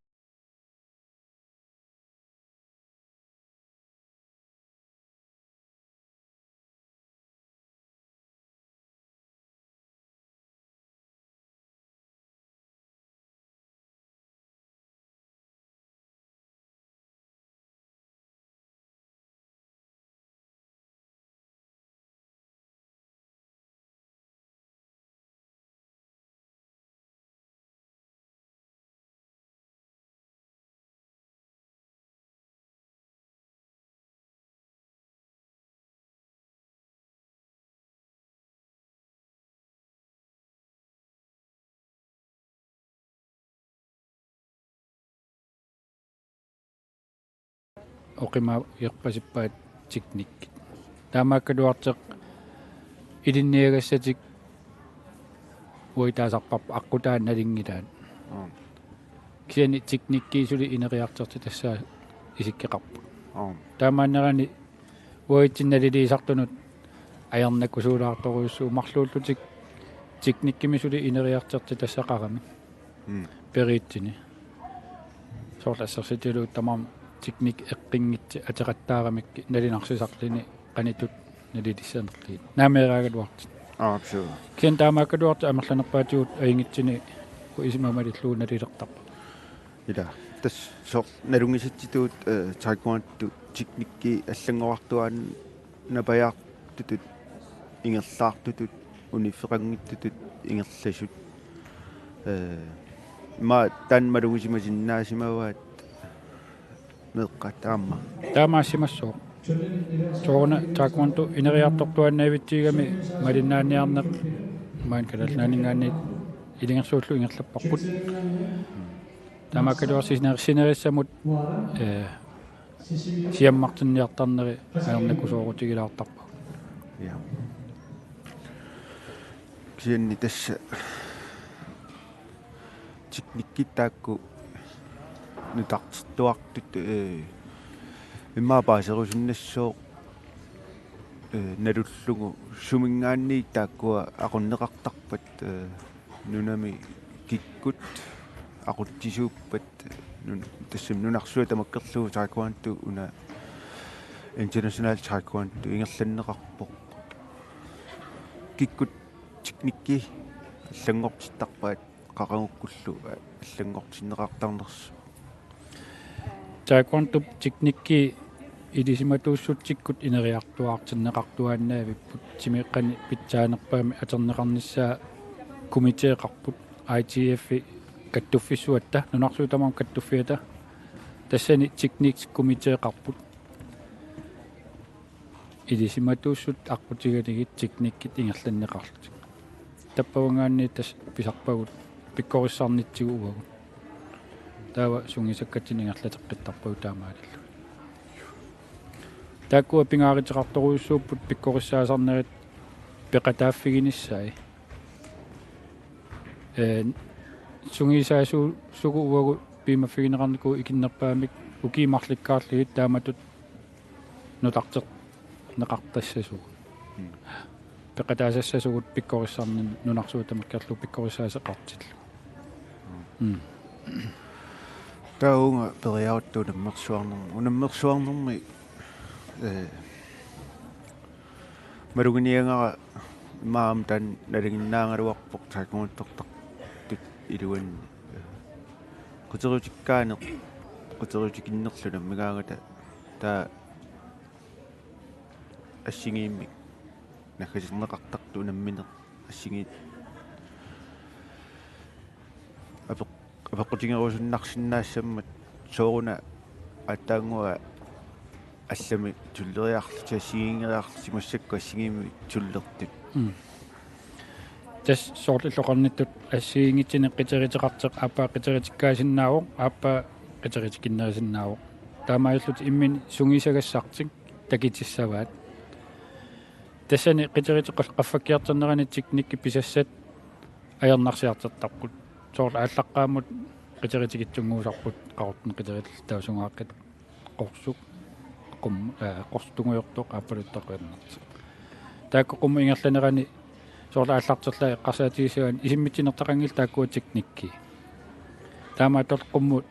oqima yerpasippaat tiknikkit taamaakkaluarteq ilinniagassatik uitaasarpap aqutaan nalingilaat kiani tiknikkiisuli ineriarterti tassaa isikkeqarpu taamaannerani uitinnaliliisartunut ajarnakkusuulaartoruussuu marluullutik tiknikkimisuli ineriarterti tassaqarami periitsini soorlassarsitiluu tamam teknik eqqinngitsi ateqattaaramikki nalinarsisaarlini qanitut nalilissanerliit naameeraaгаluart absolut kian taamaakkaluart amerlanerpaatigut aingitsini налерпу исимамалиллуунналилертарпа ила тас сор налунгисатситуут Taekwon-Do техникки аллангоартуаан напаяартутут ингерлаартутут униффеқангиттутут ингерласут ма тан малугисимасиннаасимаваат меққатаама таамаассимассоо соорна Taekwon-Do инериартортуаннаавитсигами малиннааниарнеқ маан калалнаанигаани илингерсууллу ингерлаппарпут таамакалуарсинерсинериссамут сиаммартинниартарнери аернакусоорутигилаартарпа я киенни тасса техниккитаакку нутартертуартут иммаапаасерусиннассоо налуллугу сумингаанни тааккуа aqunneqartarpat нунами киккут aquttisууппат тассам нунарсуа тамаккерлугу Taekwon-Do уна international Taekwon-Do ингерланнеқарпоқ киккут техникки аллангортиттарпаат қақангуккуллу аллангортиннеқартарнерсу Taekwon-Do техникки илисиматууссутсиккут инериартуаартиннеқартуааннаавиппут тимеққани питсаанерпаами атернеқарниссаа комитеэқарпут ITF каттуффиссуатта нунарсуутамам каттуффиата тассани техникс комитеэқарпут илисиматууссут аққутигалигит техниккит ингерланнеқарлутик таппавангаанни тас писарпагут пиккориссаарнитсигу уагут таава сунгисаккатин ингерлатеққиттарпагу таамаалиллу тааккуа пингааритеқарторуйуссууппут пиккориссаасарнерит пеқатааффигиниссаи сунгисаасуу сугу уагу пимаффигинеқарнику икиннерпаамик укиимарликкаарлигит тааматут нутартеқ неқартассасугу пеқатаасассасугут пиккориссаарнин нунарсуутамаккерлу пиккориссаасеқартиллу таунга периааттунаммерсуарнерми маругиниангара маам тан налигиннаангалуарпоқ Taekwon-Do илуан кутерутиккаане кутерутикиннерлуна мигаагата таа ассигиимми нахасиннеқартарту намминеқ ассигиит апеққутингерусуннарсиннаассаммат сооруна аттаангуа аллами туллериарлути ассигингериарлути массакку ассигиимми туллертут тас соорлиллоқарниттут ассигингитсинеқ қитеритеқартеқ ааппаа қитеритиккаасиннаавоқ ааппаа қитеритиккиннерисиннаавоқ таамааллут иммин сунгисагассартик такитиссаваат тассани қитеритеққал қаффаккиартернерани техникки писассат аернарсиартертарпут соорла ааллаққаамут қитеритикитсунгуусарпут қарутна қитеритиллтаусунгааққат қорсук qorstungujortoq aapaluttaqqiannert taakku qummu ingerlanerani soorla аллартерлаа эққарсаатигисуан исиммитсинертақангил тааккуа техникки таамаатор qummu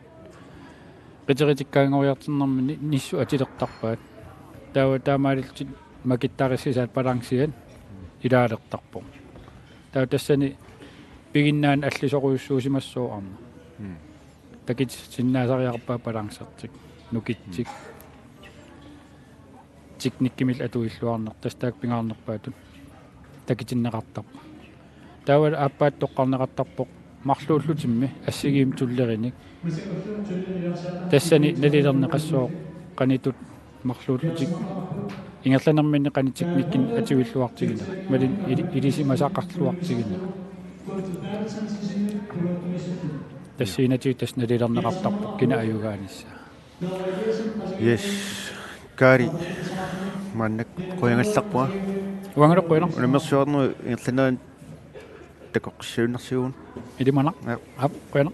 qiteritikkaangoриартернэрми ниссу атилертарпаат таамаалилти макиттариссисаат балансиан илаалертарпо таа тассани пигиннаан аллисоруйуссуусимассууарна такит синнаасариарпаа балансертик нукитсик техниккимил атуиллуарнер тастаак пингаарнерпаатут такитиннеқартарпа таавал ааппаат тоққарнеқартарпоқ марлууллутимми ассигиим туллериник тассани налилернеқассоо қанитут марлууллутик ингерланерминне қани техниккин атуиллуартигина малин илисимасааққарлуартигина тассиинати тас налилернеқартарпоқ кина аюгааниса yes Kari маннак қоянгалларпуа уангалоққуина унамерсуарнеру ингерланеран такоққиссууннарсуун илимана ап қуина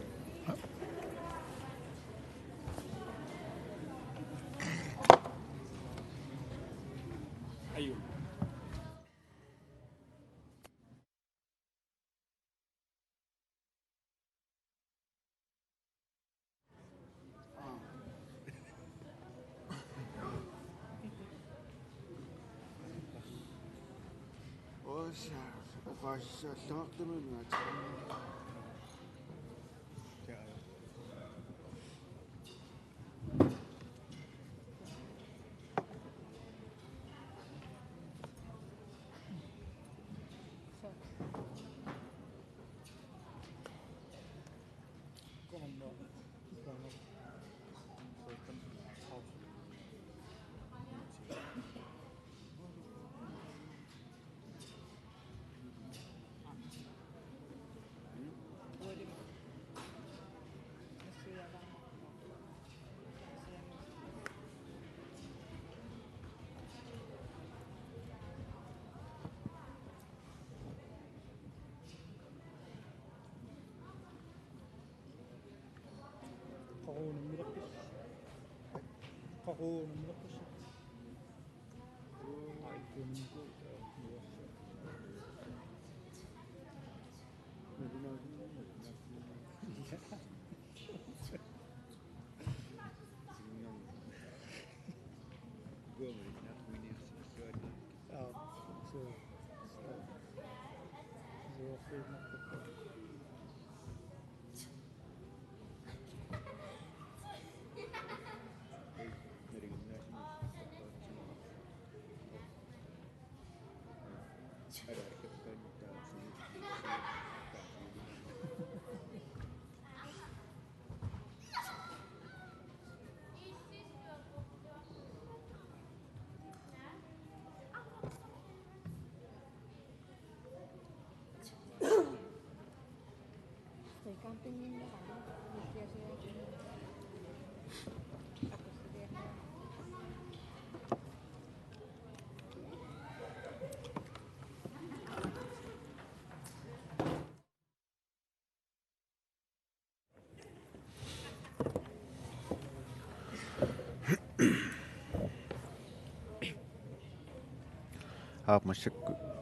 Masuk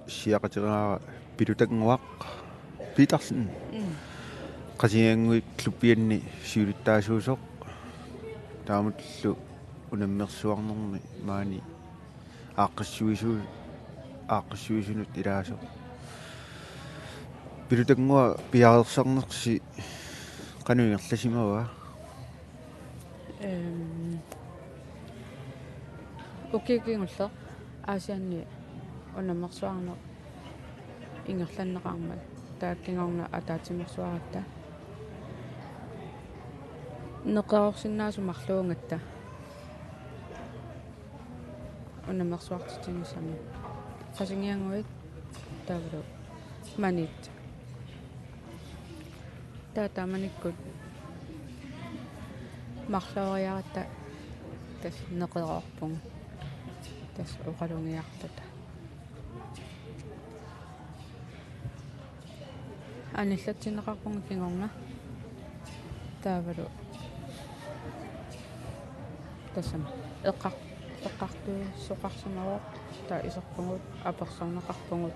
siapa cakap pirutengwak pitarsen qasiangui klubien ni siulitaasuusoq taamutlu unammersuarnermi maani aaqqissuisunut ilaasoq pirutengua piarersarnersi qanuingerlasimava ukkiukingulla aasianni unammersuarneq ingerlanneqarmat taakkingoorna ataatimersuaratta neqaorsinnaasumarluungatta unammersuartitinisami qasingianguit taavlu manit taatamaниkkут марлауариарата тас неқероорпунг тас уқалунгиарлута аниллатсинеқарпунг кингорна таавалу тассама эққартуу соқарсимавоо таа исерпугут аперсорнеқарпугут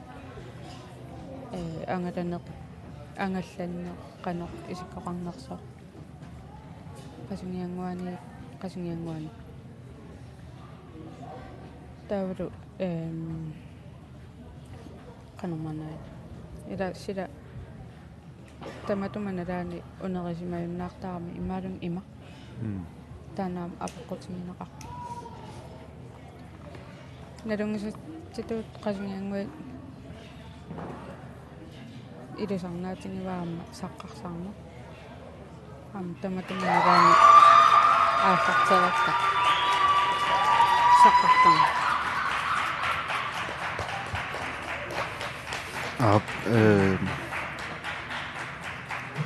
ангаланеқ ангалланне қанеқ исиккоқарнерсоо qasинgianguani таавалу qanumana ила сила таматуманалаани унерисимаюннаартаарами имаалун има танаам апеққутигинеқар налунгисаттитуут qasинgianguит илисарнаатингиваама саққарсаарма таматуманалаани аасартаратта саққартаа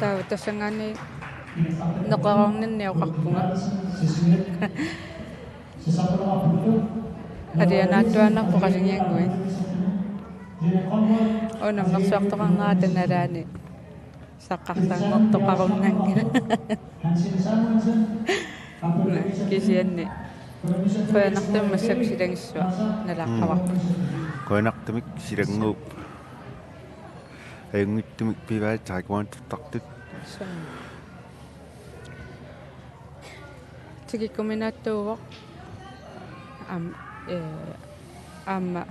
таа тассангаани неқарорнинниоқарпунга алианааттуанарпу qasинgianguи унаммерсуартоқарнерата налаани саққарсаангортоқаруннангила кисианни фэнартэммассак силангиссуа налааққаварпу koinartumik silangguup ayungittumik pivaat taekwon-do-tartut тигиккуминааттууво аама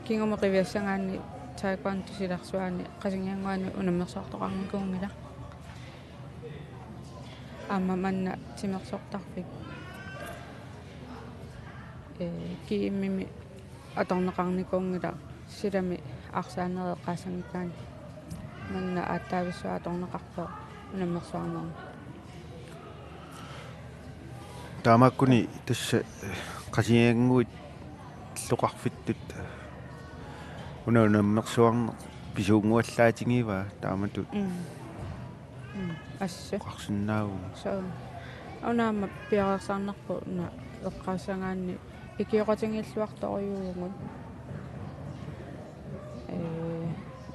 кингомеқивиассангаани Taekwon-Do силарсуаани qasинgianguani унаммерсуартоқарникуунгила аама манна тимерсортарфик кииммими аторнеқарникуунгила силами арсаанереққаасангикаани манна ааттаависсуа аторнеқарпоо унаммерсуарнерни таамаккуни тасса qasинgianguit лоқарфиттут унаммерсуарне писуунгуаллаатингива тааматут асса qarsinnaagu соо унаама пиарерсаарнерпу уна эққаасангаанни икиоқатингиллуарторюугун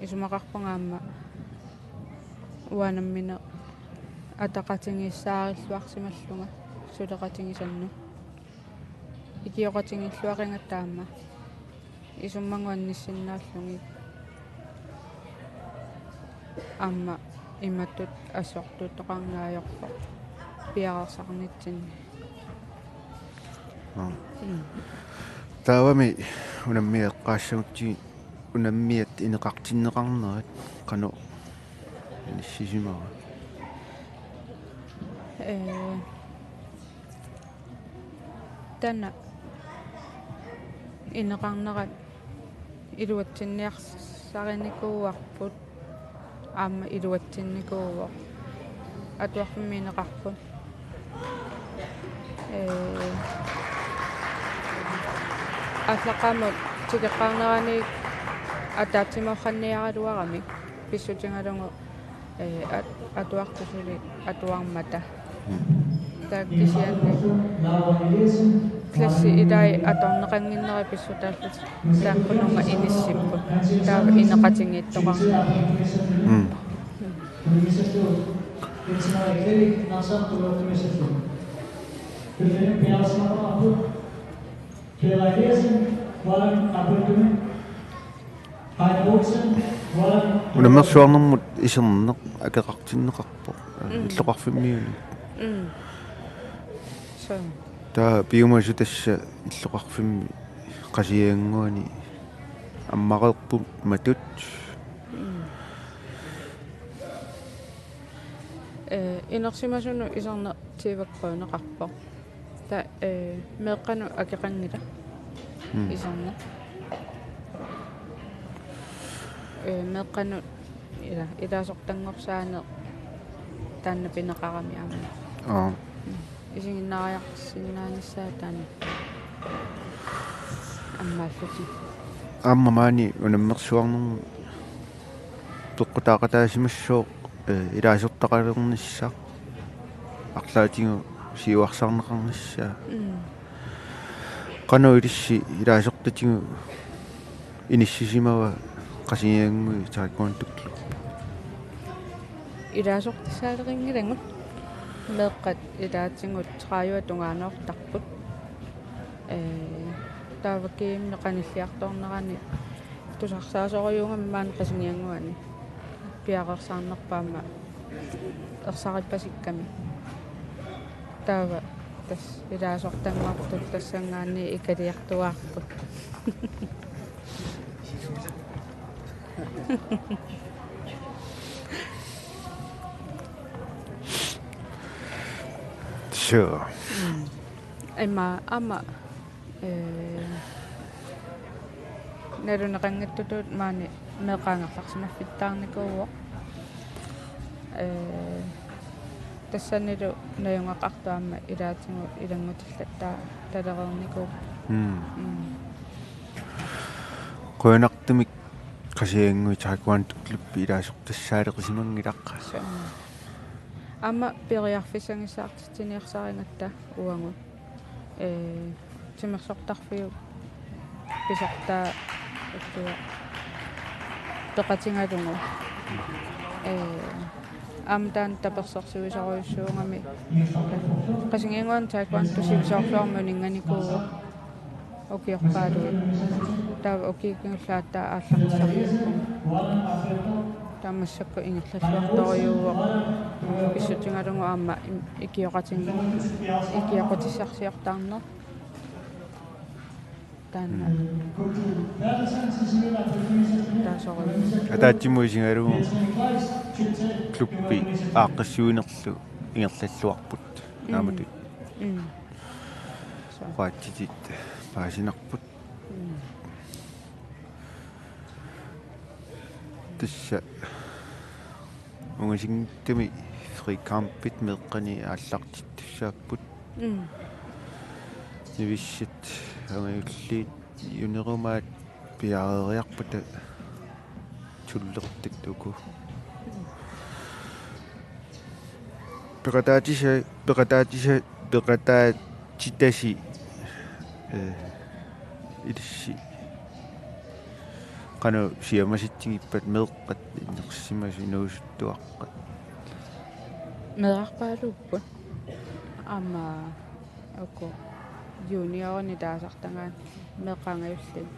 исумақарпунгаама уанаммине атақатингиссаариллуарсималлунга сулеқатингисанну икиоқатингиллуақингаttaама исуммангуанниссиннааллуги амма иматтут ассортут тоқарнааёрпо пиарерсарнитсинни таавами унаммиэққаассагутти унаммиат инеқартиннеқарнерат қано иниссисимава тана инеқарнерат илуатсинниарсариникууарпут аама илуатсинникууво атуарфимми инеқарпут атлақамут тикеқарнерани атаатсимоққанниаралуарами писсутингалугу атуартусули атуармата таккисианни класси идай аторнеқангиннери писсутааллут тааққунунга иниссиппут таава инеқатингиттоқарна унаммерсуарнэрмут исернеқ акеқартиннеқарпо иллоқарфиммиуни со таа биумасу тасса иллоқарфимми қасиангуани аммақерпут матут инерсимасуну исерне тиваккуунеқарпо та меэққану акеқангила исерне меэққану илаасортангорсаане таанна пинеқарами аама исигиннариарсиннааниссаа таана аммааллути аммамаани унаммерсуарнэрму тоққутаақатаасимассоо илаасортақалернissaа арлаатингу сиуарсарнеқарнissaа каноилисси илаасортатингу иниссисимава qasiangui Taekwon-Do илаасортисаалерингилангут меэққат илаатсингут трааюа тунгаанеортарпут таавакиимне qanilliartornerani тусарсаасориунгаммаан qasinianguani пиарерсаарнерпаама ерсариппасикками таава тас илаасортангуартут тассангаани икалиартуаарпут Sure. Ama nerunaqangattutut maani meeqaangarlarsimaffittarnikuuwo тассанилу наюнгақартуамма илаатингу илангутиллатаа талерерникуу qoyanartumik qasiangui Taekwon-Do илаасортассаалеқисимангилаққаса амма периарфисангиссаартитсиниарсарингатта уангу тимерсортарфиу писартаа уттуа тоқатингалунгу амтан таперсорсуисаруйуссуунгами qasingингуан Taekwon-Do сивисаорфуармунинганикуу окиорпаалуи таа окикингуллааттаа ааллартисарпу таамассакку ингерллуарторюуо писсутингалунгу аама икиоқатиссарсиортаарнер таана таасору атаатимуисингалугу клубби ааққассуинерлу ингерллуарпут нааматут qaattitit paasinerput tassa ungasingtumi frikampit meqqani aallartit tussaapпут nivissit angayulliit юнеруmaat piareeriarputa tullertit uku peqataatitasi илисси qanu siamasitsigippat meeqqat innersimasu nuusuttуаққат meqarpaaluupput amma uku juniorni taasartangaan meqangiullit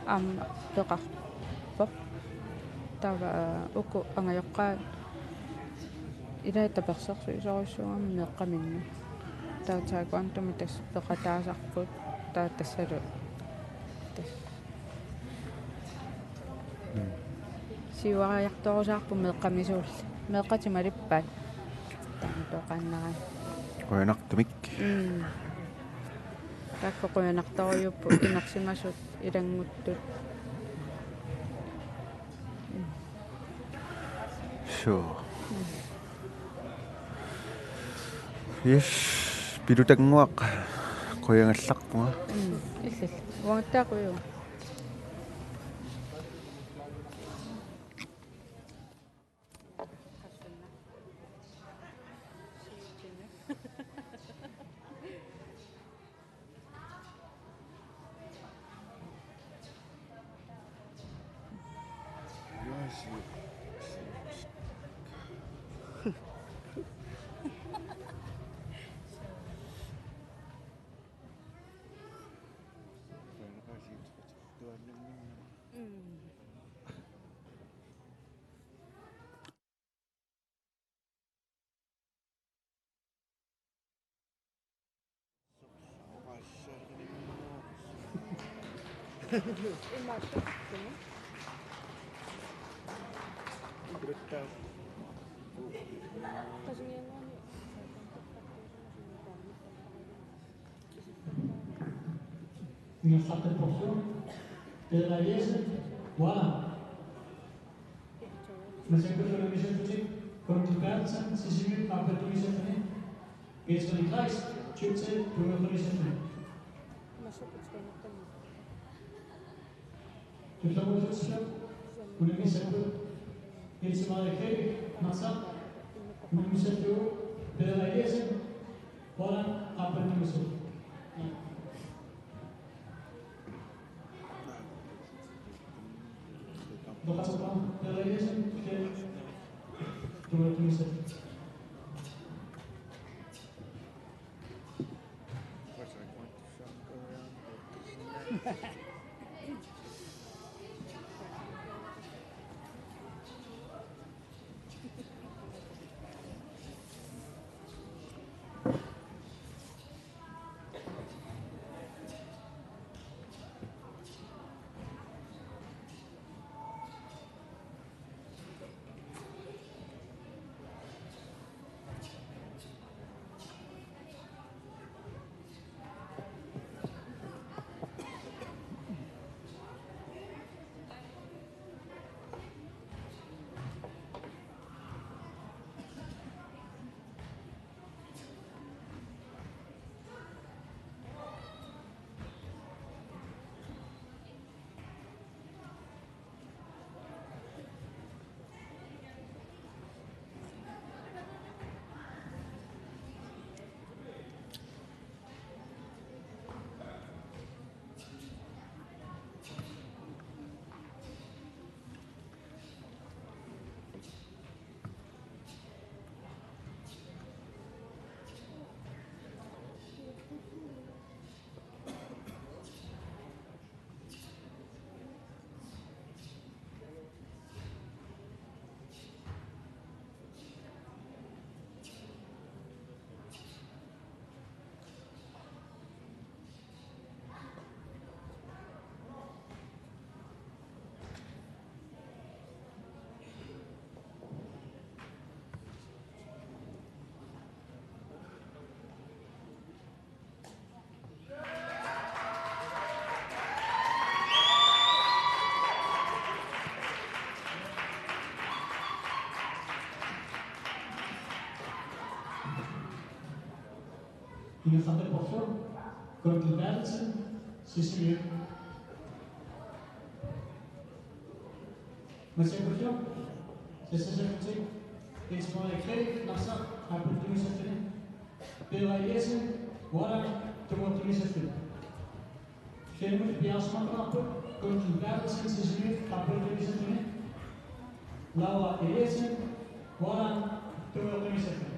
amma peqarpoq tava uku angajoqqaa ilaita persersu isoruissuungami meqqaminnu taataquantumi tas peqataasarput taatassalu tas siuariartorusaarpu meqqamisuulli meqqatimalippaat taantoqannaran qoyanartumik takko qoyanartoriuppu inarsimasut ilanguttut sure yes pilutanguaq qoyangallarpunga иллал уангаттаақуйу Une certaine portion de la liesse, voilà. Maar ze kunnen een beetje komt de kaart zijn, ze zien nu maar per toerisme van iets van die kruis, tjutse, door een toerisme van. Dus dan wordt het zo, hoe de mensen doen, iets van de kreeg, massa, hoe de mensen doen, de la liesse, voilà, après toerisme. Nog wat van de lezen, door het toerisme. Une certaine portion, comme de Berthe, c'est mieux. Monsieur Cofion, c'est ça, iets van de kreeg, nasa, après tout ça fait. Pela liesse, voilà, tout le monde ça fait. Chez nous, bien ce moment, comme de Berthe, c'est mieux, après tout ça fait. Là, liesse, voilà, Tuomisesta.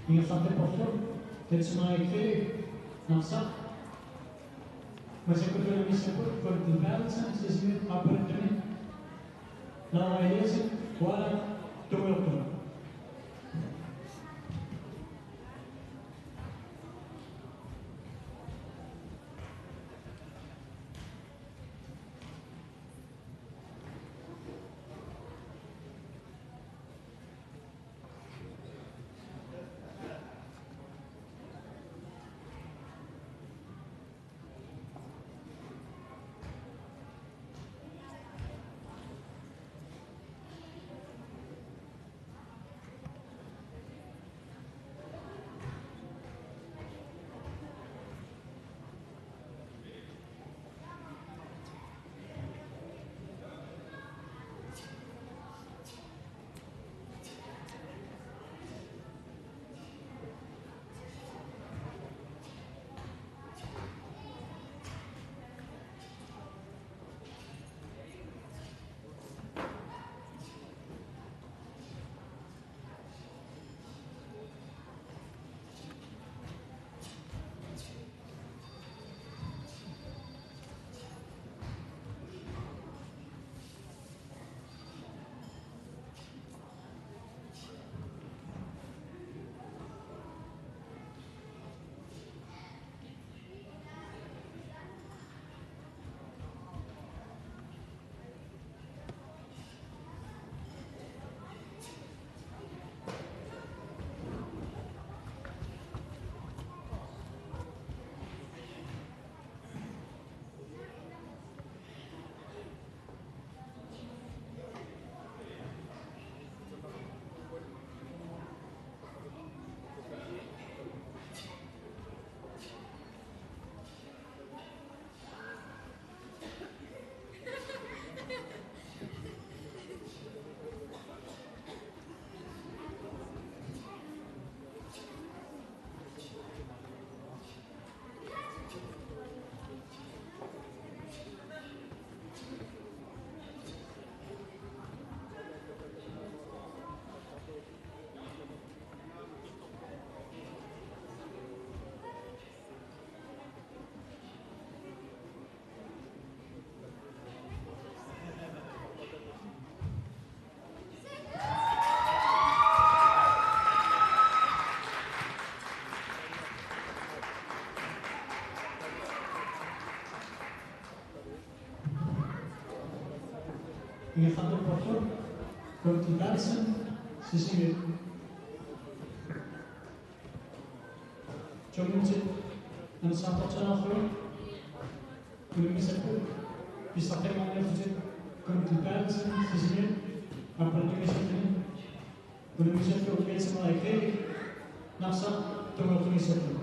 Ingen fattig poster, det som är kvar, namnsdag. Men sen kunde jag visa på tillvärelsen, så som jag har berättat mig. När jag läser, bara då jag kommer. porto, continuarsen, sisimi. Jommunti, an saportanafro, kulimisapu, bisaqemanafti, continuarsen, sisimi, apartumisatini, kulimisapu, uketsamaike, nasa, tomakumisatu.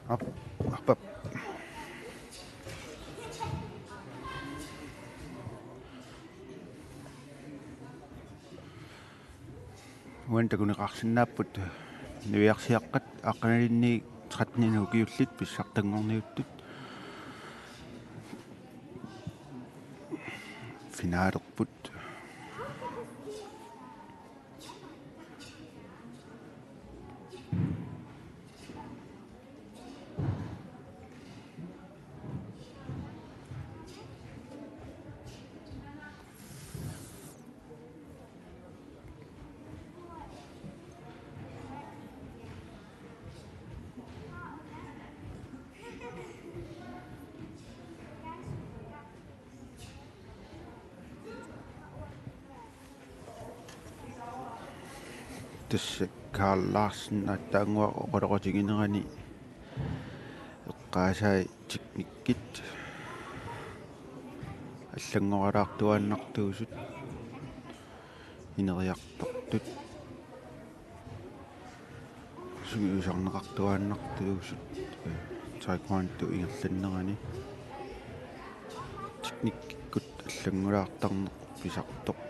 Up. Wanta kun qarsinnaaput niviarsiaqqat aqqanalinni 13 ukiullit pissartangorniuttut finaalerput tässä Kalaallit attaangua oqoloqotiginerani eqqaasai tiknikkit аллангоралаартуааннартуусут инериартортут сугиусарнеқартуааннартуусут Taekwon-Do ингерланнерани tiknikkikкут аллангулаартарнеқ писартоқ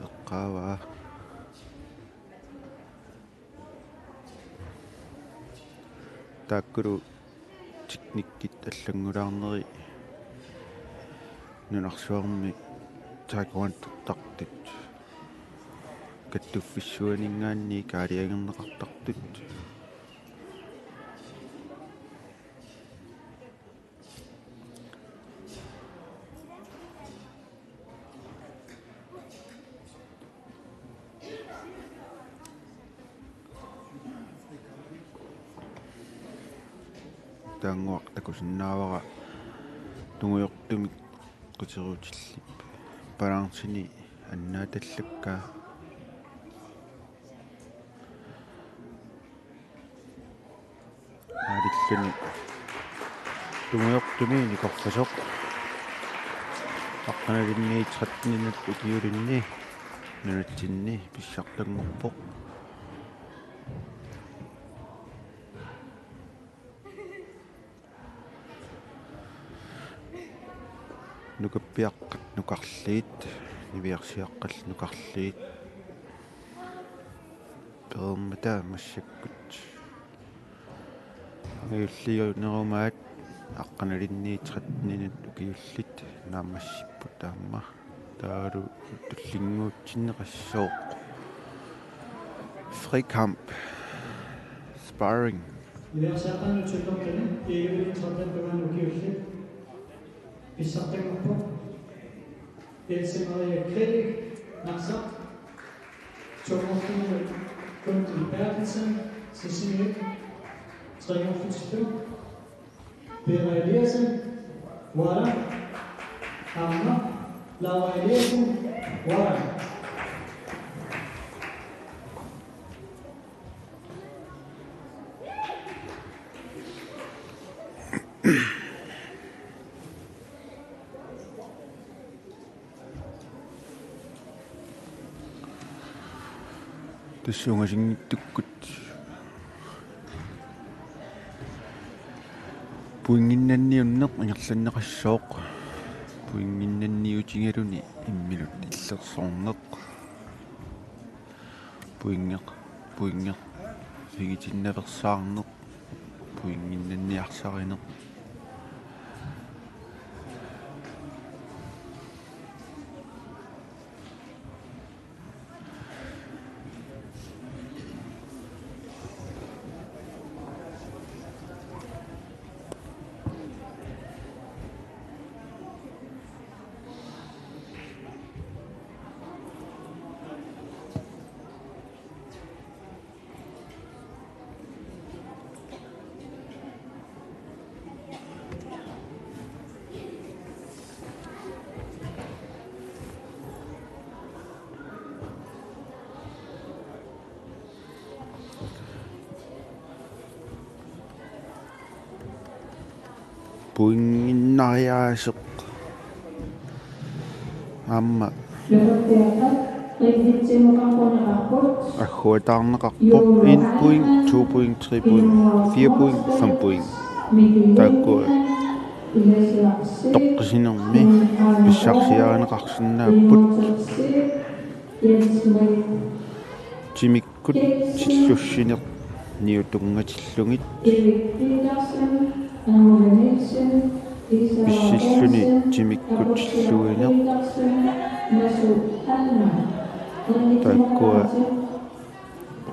эққааваа тааккулу tiknikkit аллангулаарнери нунарсуарми Taekwon-Do-тартут каттуффиссуанингаанни каалиагернеқартартут таангуақ такусиннаавара тунгуйортумик qutiruutillip palaartini annaatallakkaa aalillani tumuyortumi nikorpasoq aqqanalinni 13-nat ukiulinni nunatsinni pissartangorpoq nukappiaqqat nukarliit niviarsiaqqall nukarliit permata massakkut angiyulliunerumaat aqqanalinni 13-nat ukiullit naammassippu taamma taalu tullinguutsinneqassooq frikamp sparring Niviarsiaqqannu tullortani iigulin 13 ukiullit pissartangorpoq Elsemariya Krig, Narsaq, Tormorten, Gunther Bertelsen, Cecilie, 43, Vera Eliasen, Walla, Hammer, Laura Eliasen, Walla. тассунгасингиттуккут puinginnanniunneq ingerlanneqassooq puinginnanniutingaluni immilut illersorneq puingeq figitinnaversaarneq puinginnanniarsarineq puinginnariaaseq amma agguataarneqarpoq 1 point 2 point 3 point 4 point 5 point takkua toqqisinermi pissarsiarineqarsinnaapput timikkut tillussineq niutungatillungit pissilluni timikkut tilluineq takkua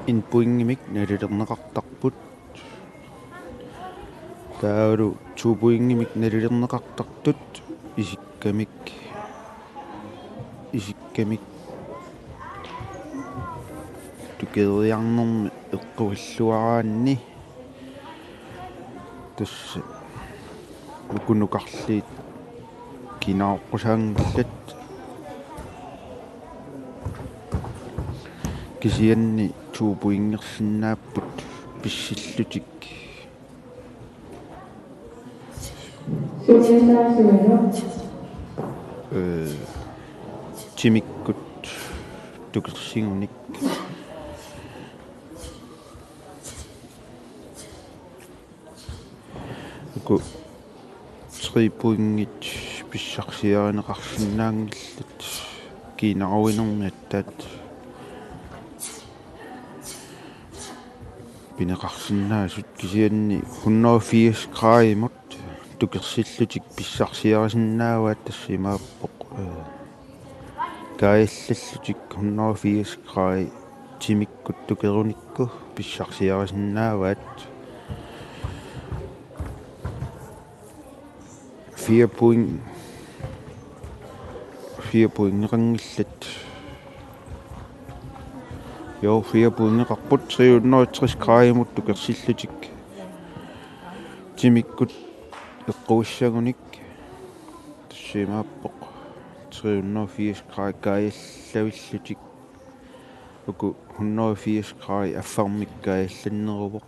in puingimik nalilerneqartarput taulu 2 puingimik nalilerneqartartut isikkamik tukeriarnermi eqquilluaraanni tassa nukunukarliit kinaoqqusangillat kisianni 2 puingersinnaapput pissillutik timikkut tukersingunik uku 3 puingit pissarsiarineqarsinnaangillat kiinaruinermiattaat pineqarsinnaasut kisianni 180 graadimut tukersillutik pissarsiarisinnaavaat tassimaappoq kaillallutik 180 graadi timikkut tukerunikku pissarsiarisinnaavaat 4 puingerangillat 4 puingeqarput 360 graadimut tukersillutik timikkut eqquissagunik tassimaappoq 380 graadi kaillavилlutik uku 180 graadi affarmik kaillanneruvoq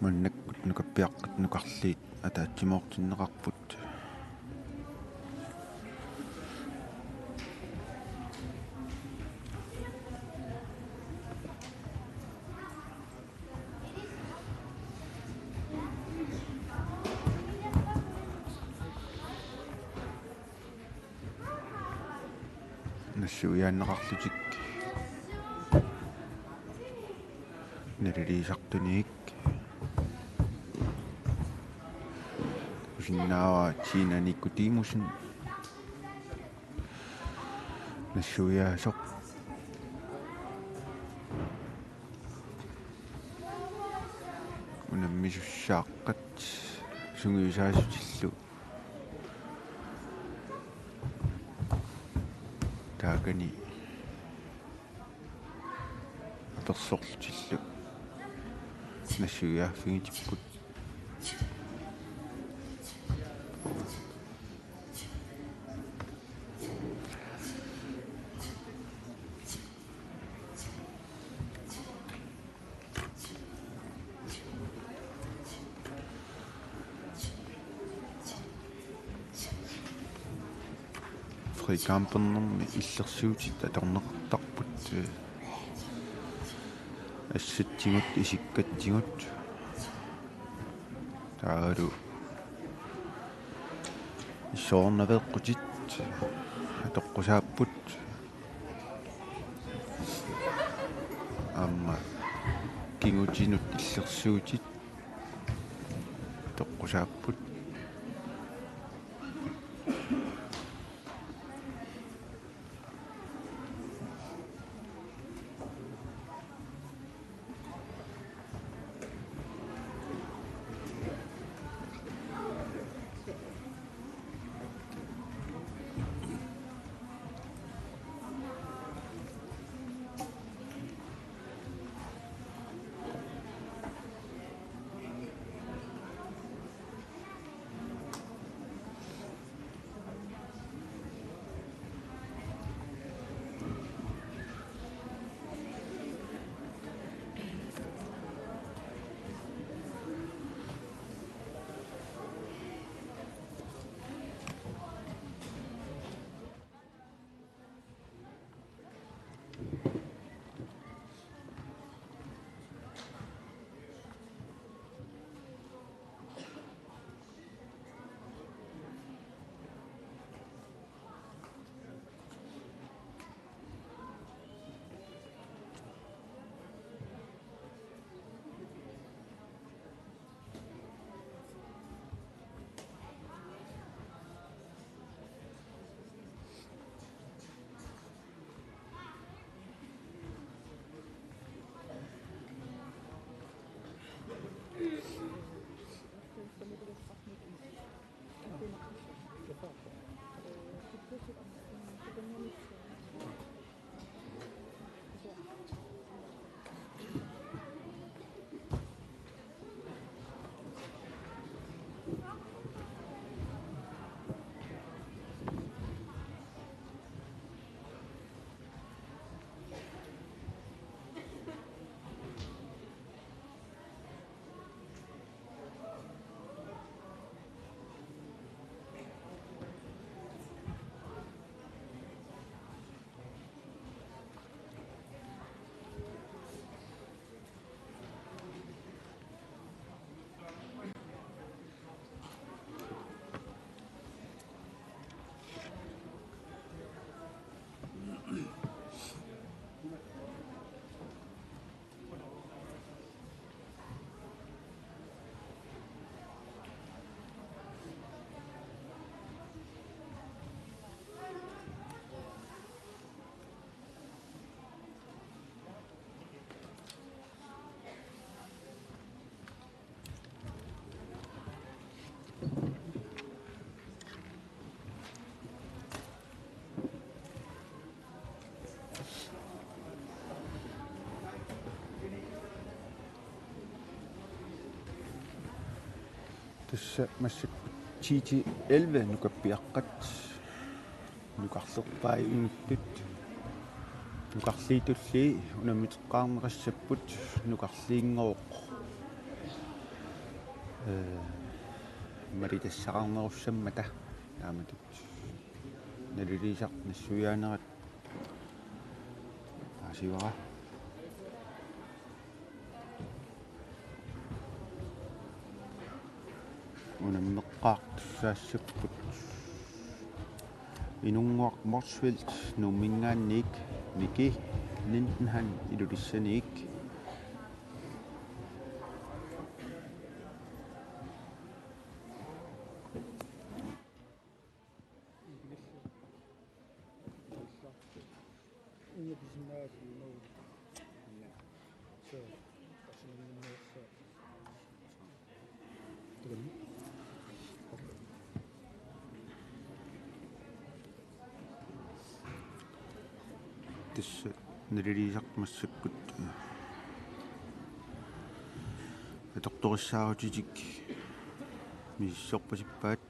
mannakkut nukappiaqqat nukarliit ataatsimortinneqarput nassuiaanneqarlutik naliliisartunik usinnaava tiinanikutiimusin nassuiaasoq unammisussaaqat sungiusaasutillu taakani persorlutillu nassuiaaffigitipput фрикампернэрми иллерсуутит аторнеқартарпут ассатсигут исиккатсигут таалу исоорнавеэққутит атоққусааппут амма кингутинут иллерсуутит тоққусааппут тасса массак чити 11 нукаппиаққат нукарлерпаа ингиттут нукарлиитулли унаммитеққарнеқассаппут нукарлиингооқ маритассақарнеруссаммата тааматут налилисақ нассуяанерат асивара унаммеққартуссаассаппут инунгуақ морсвилт нуммингаанник ники нинтенхан илулиссаник тасса налилисақмассаккут атоқториссаарутитик миссорпасиппаат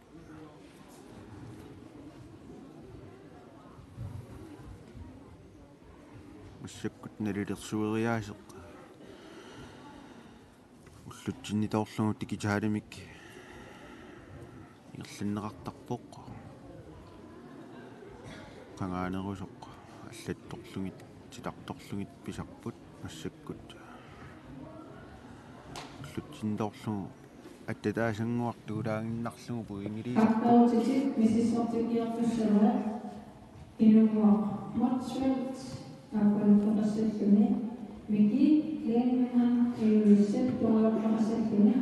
массаккут налилерсуериаасеқ уллутсинниторлугу тикитаалимик иерлиннеқартарпоқ qangaanerusoq аллатторлугит тиларторлугит писарпут нассаккут лутсиндоорлугу аттатаасангуартуулаагиннарлугу пуингилисарпут Aqtautitik misissortikiartussava inunguaq Motswelt aqalqaqassalluni miki leenman iulisset tuaqaqassalluni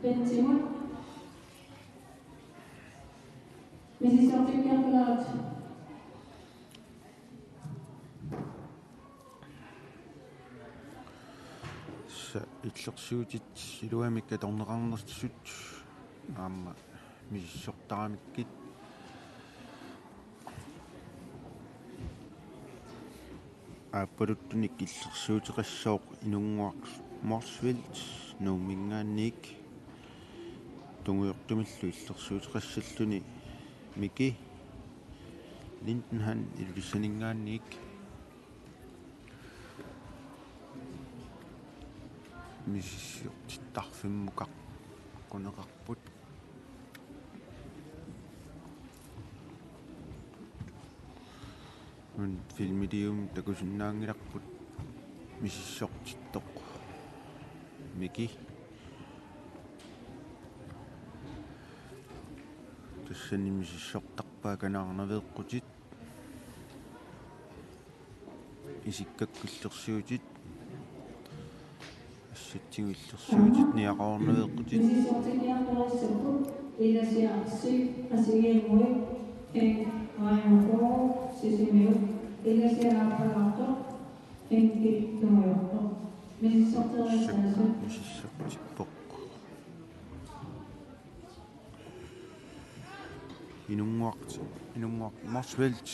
qitsimut misissortikiartulaat иллерсуутит илуамикка торнеқарнерсут аама миссортарамиккит ааппалуттуник иллерсуутеқассооқ инунгуақ Morsvelt нуумингаанник тунгуйортумиллу иллерсуутеқассаллуни мики линтенхан илулиссанингаанник миссиортиттарфиммукақ кунеқарпут ун филмидиум такусиннаангиларпут миссиссортиттоқ мики тассани миссиссортарпаа канаарнавеэққутит исиккаккиллерсуутит ассатсигиллерсуутит ниақарнавеэққутит misissortikiartulassaput ilasiarsi asigiimui aimaqoo sisimiut ilasiaraappalartoq inkittumiortoq misissorterisaasut миссиссортиппоқ инунгуақ Morsvelt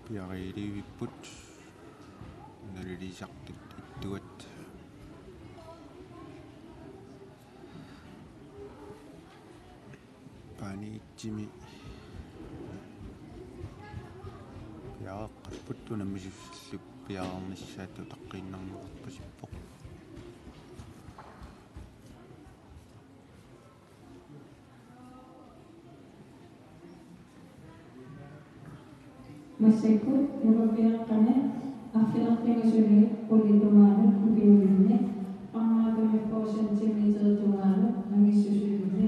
пиариливиппут налилисартут иттуат паниитсими пиааққаппут тунаммисуссаллук пиаарнissaату таққииннарнеқарпасиппоқ Massaikut nurupiaqane affilartimisuni ulitumaanu ukiulinne qammaatumi centimeter nangissusulinne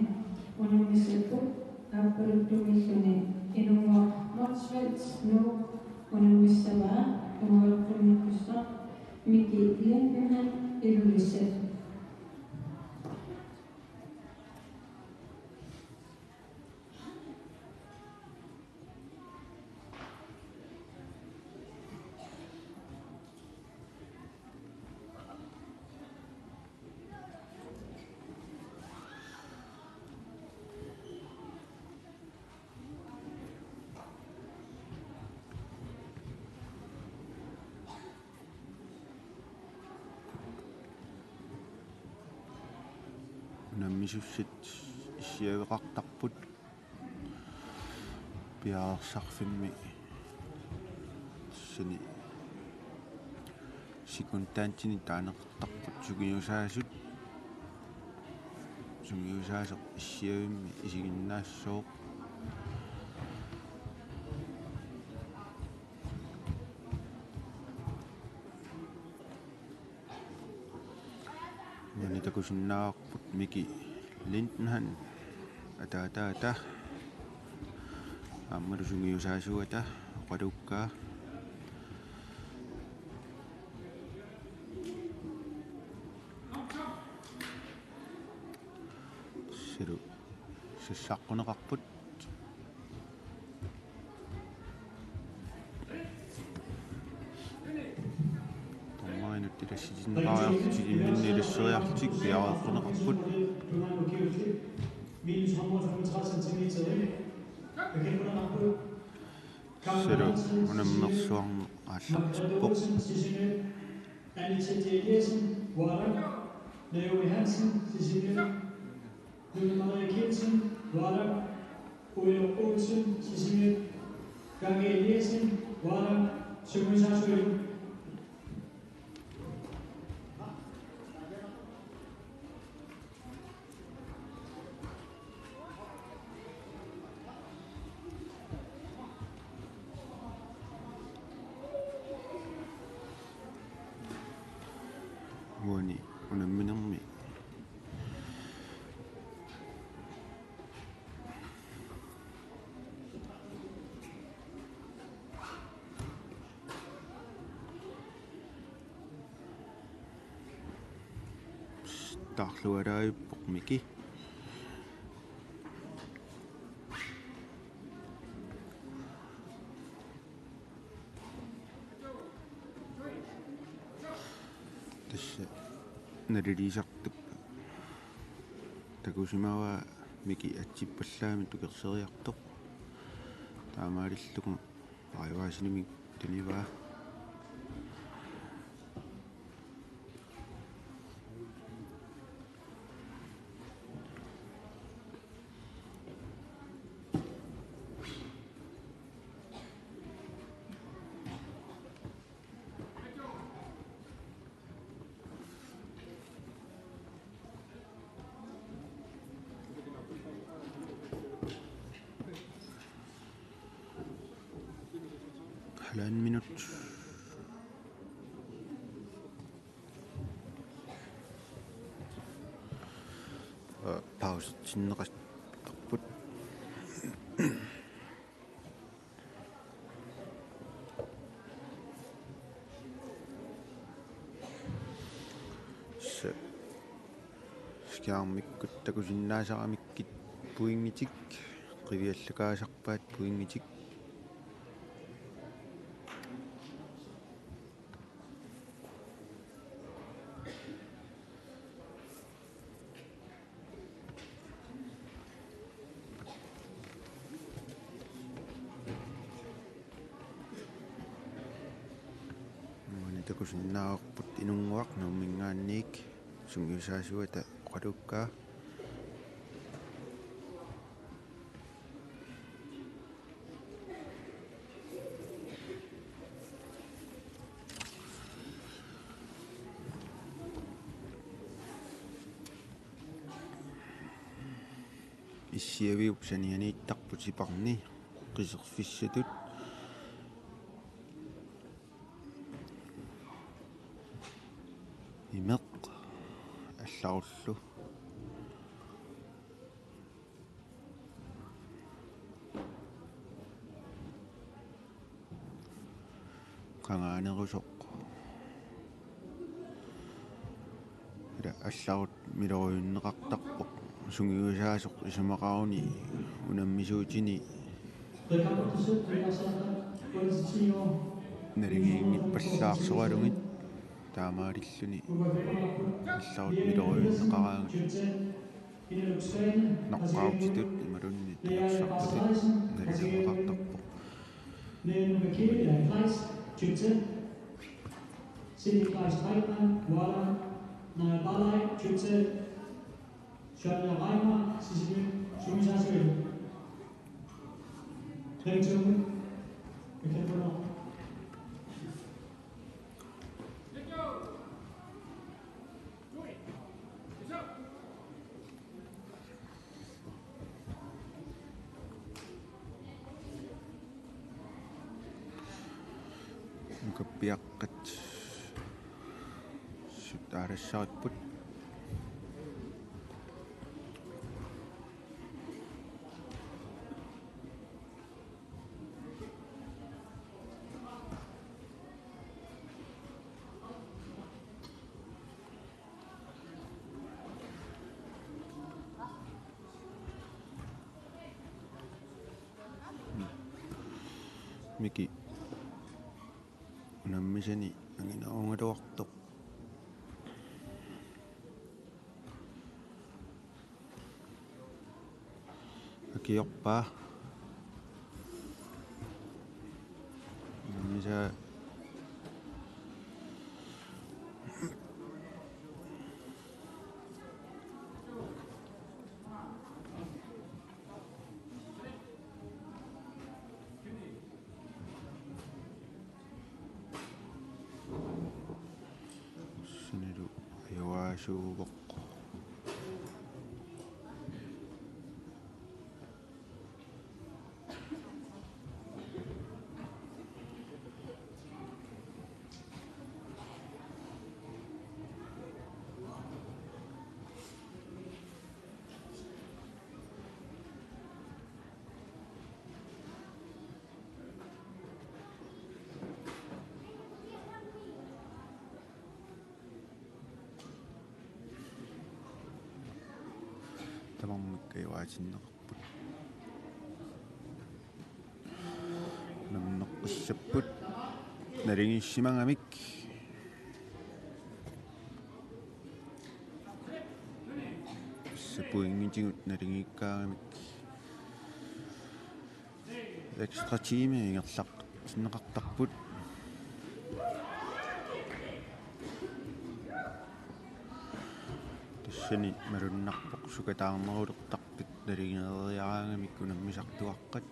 unammissakkut aappaluttumilluni inunguaq Motswelt nu unammissavaa unguartumikkussa miki liannunan ilulissat унаммисуссат иссиавеқартарпут пиаарсарфимми сани секунтаантини таанеқартарпут сугиусаасут сугиусаасеқ иссиавимми исигиннаассооқ нанитакусиннаарпут мики линтенхан атаатаата ааммалу сугиусаасуата оқалуккаа сэру сассаққунеқарпут тилласситиннеқариартик имминнилуссериартик пиареққунеқарпут minus 135 centimeter ind. Jeg kan kun rappe på. Sæt unammersuarne ааллартиппоқ Anita J. Jensen, Water, Naomi Hansen, Cecilia, Nunaata Kinsen, Wara, Uyo Olsen, Sisimiet, Gange Eliasen, Wara, Sumisasuel. Muani unamminarmi tarlualaayuppoq miki tassa naliliisartuppa takusimava miki atsippallаами tukerseriartoq taamaalillugu arivaasiнимik tunivaa halaan minut pausitsinneqartarput sa skiarmikkut takusinnaasaramikkit puingitik qiviallakaasarpaat puingitik takusinnaaqarput inunguaq nuummingaanniik sungiusaasuata qalukkaa issiaviup sanianiittarputiparni qiserfissatut imeq алларуллу qangaanerusoq ila алларут милориуннеқартарпоқ сунгиусаасоқ исумақарни унаммисуутини налигиингиппаллаарсоралугит таамаалиллуни алларут милориуннеқараангут наққаутитут ималунни таерсартутут налилеқартарпоқ Sinterklaas Treiber, Walla, Naya Balai, Tütze, Shania Reimer, Sisimiet, Sumisasuel. Ringzone, wir kennen noch. Kapiaqqat sutaarassariput miki unammisani anginaungaluartoq akiorpaa unammisa таасуугоқ тамармиккаюаатиннеқарпут намнеққиссаппут налингиссимангамик сапуингитигут налингиккаагамик экстра тиме ингерлақ синнеқартарпут тассани малуннарпоқ сукатаарнерулертарпит налингериараангамикку наммисартуаққат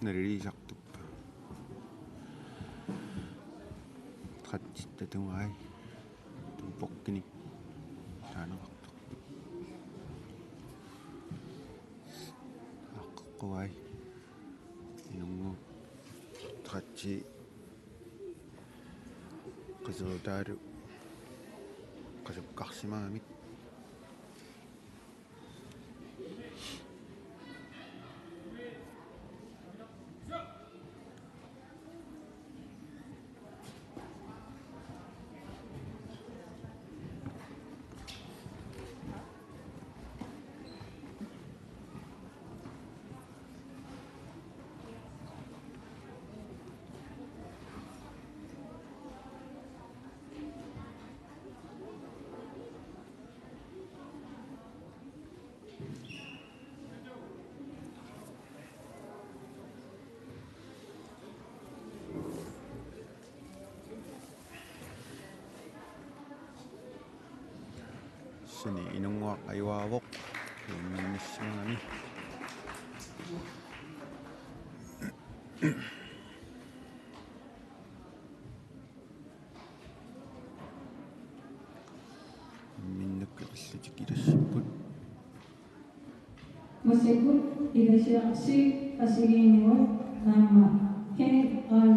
налилисартуппа тратситтатунгай туппоккини таанеқартарпут аққуай инунгу тратси қисерутаалу қасуккарсимагамик сани инунгуақ аюаавоқ минниссимагами миннуккеқиллутик илассиппут Meskipun idasiaksi asiginiwa nama KNR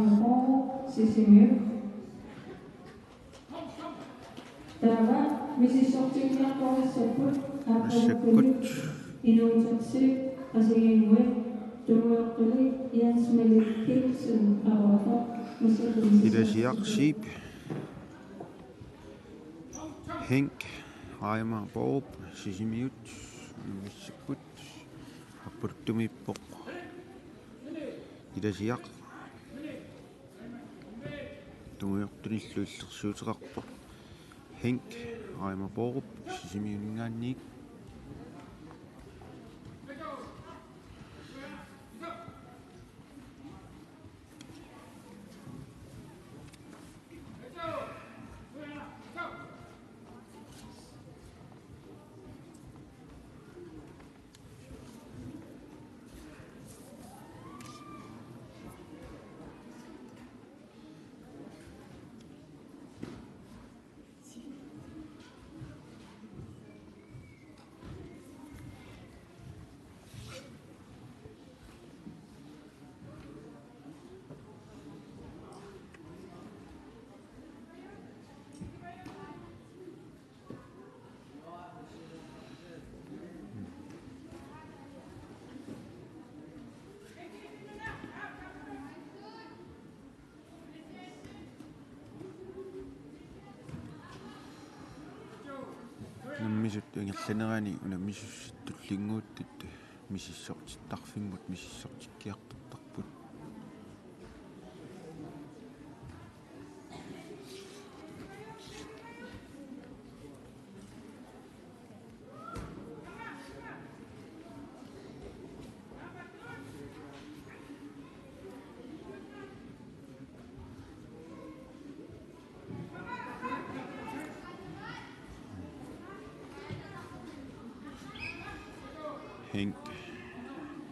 sisimir Tara misisoktiknya kau sebut массаккут inujaksi asiginiwa Jumlah tulis yang memiliki awal meskipun иласиарсиип хенк айма боб сисимиут миссиппут аппуртумиппоқ иласиақ тумиортуниллуиллерсуутеқарпоқ хенк айма боб сисимиунгаанниик наммисут ингерланерани унаммисусситтуллингууттут мисиссортиттарфиммут мисиссортиккиартартарпут ing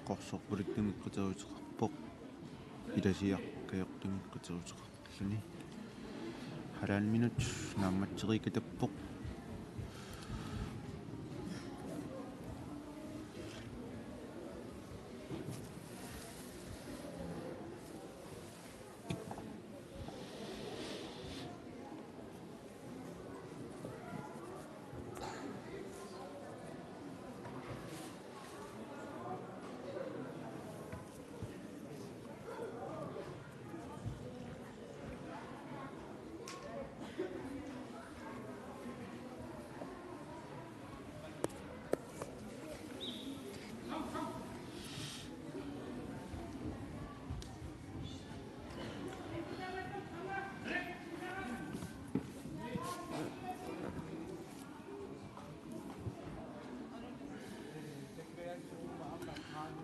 qorsorpulitnimikkuteruteqarpoq ilasiaqqayortimikkuteruteqarluni halal minut naammatserikatappoq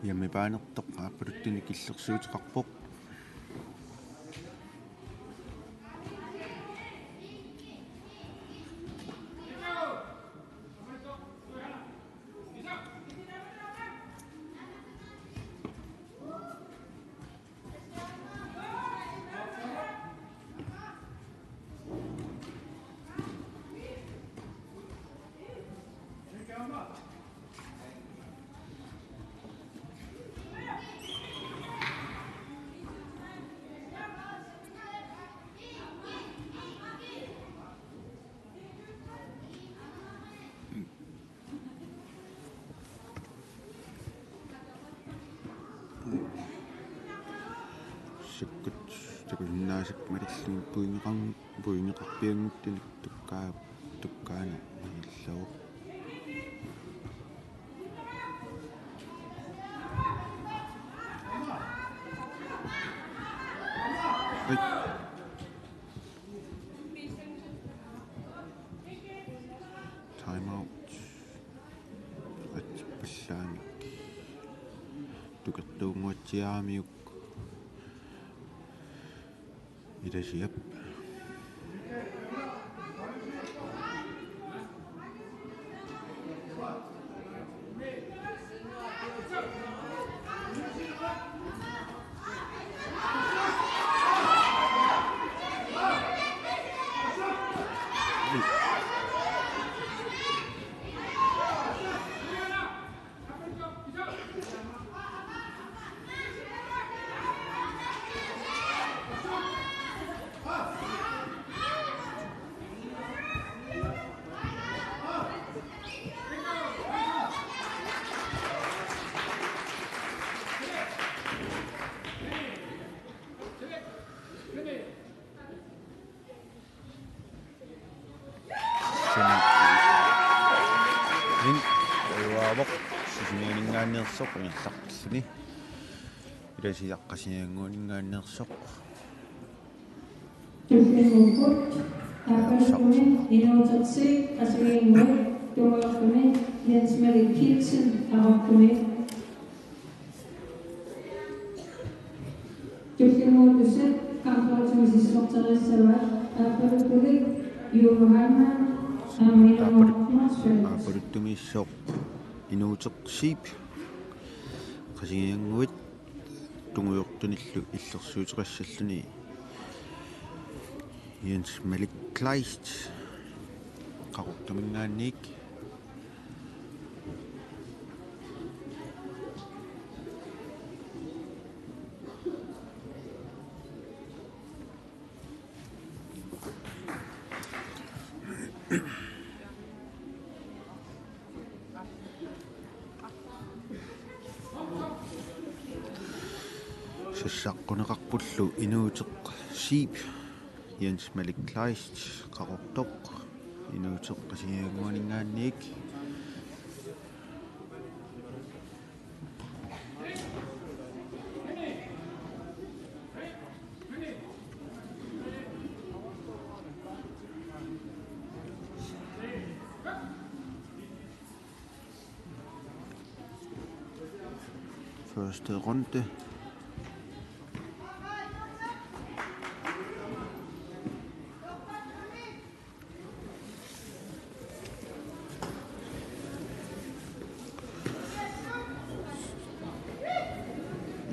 Yamipaanertoq aappaluttunik illersuuteqarpoq sikkut takusinnaasik malillun puingeqarpianguttunik tukkaani illuuq time out atpallaanik tukertuunguatsiaamiuk ilasiap Ayuaavoq sisinianingaanniерsoq unerlartilluni ilasiaqqasianguuningaanniерsoq Tullimukut aappaluttumin inuutersiik qasigiinguit tunguyortumin Jens-Marie Kielsen arortumik tullimuutusat qaamportumisissorterissavaat aappaluttulik Johanna aappaluttumiissoq inuuteqsiip qasigianguit tunguyortunillu illersuuteqassalluni Jens-Marie Kleist qaqortumingaanniik sassaqquneqarpullu inuuteqsiip Jens-Marie Kleist qaqortoq inuuteqqasianguuningaanniik første runde.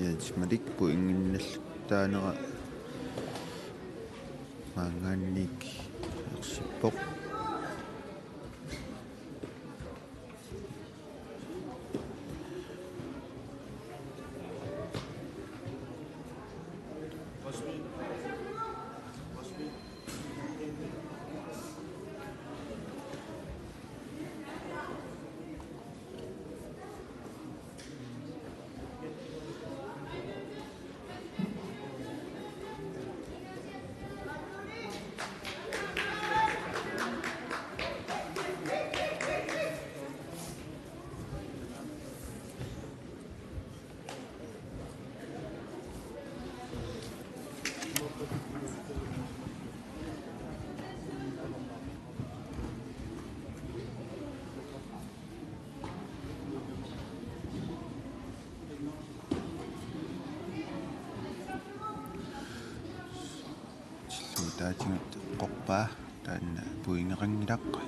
Yansmarik puinginnallutaanera maangaannik ersippoq taatingut qorpaa taanna puingeqangilaqqa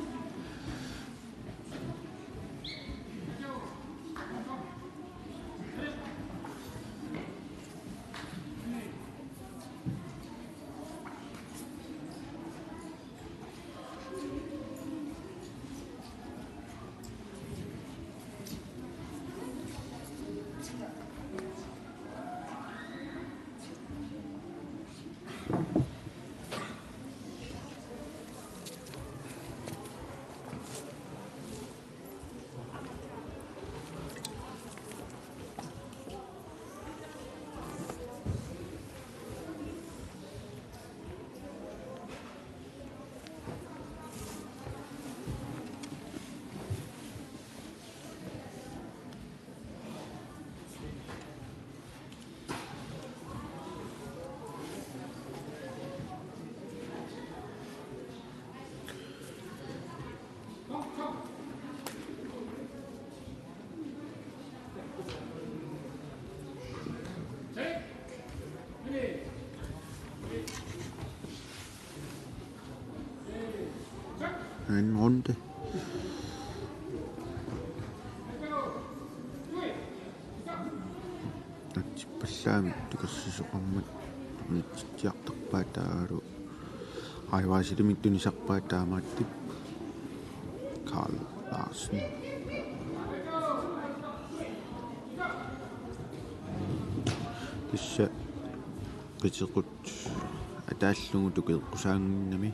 en runde. Natippallaami tukersisoqarmat nitsitiartarpaa taalu aivaasilimik tunisarpaa taamaattip Karl Larsen tissa qitequt ataallugu tukeeqqusaanginnami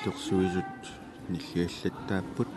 tersuisut nilliallattaapput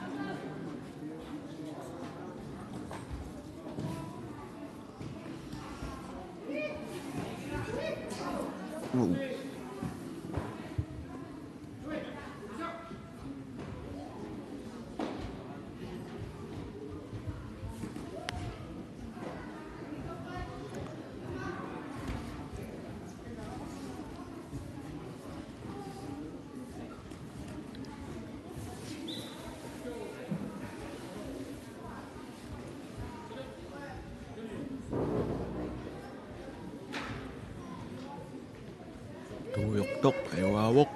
tuiortoq ajuaavoq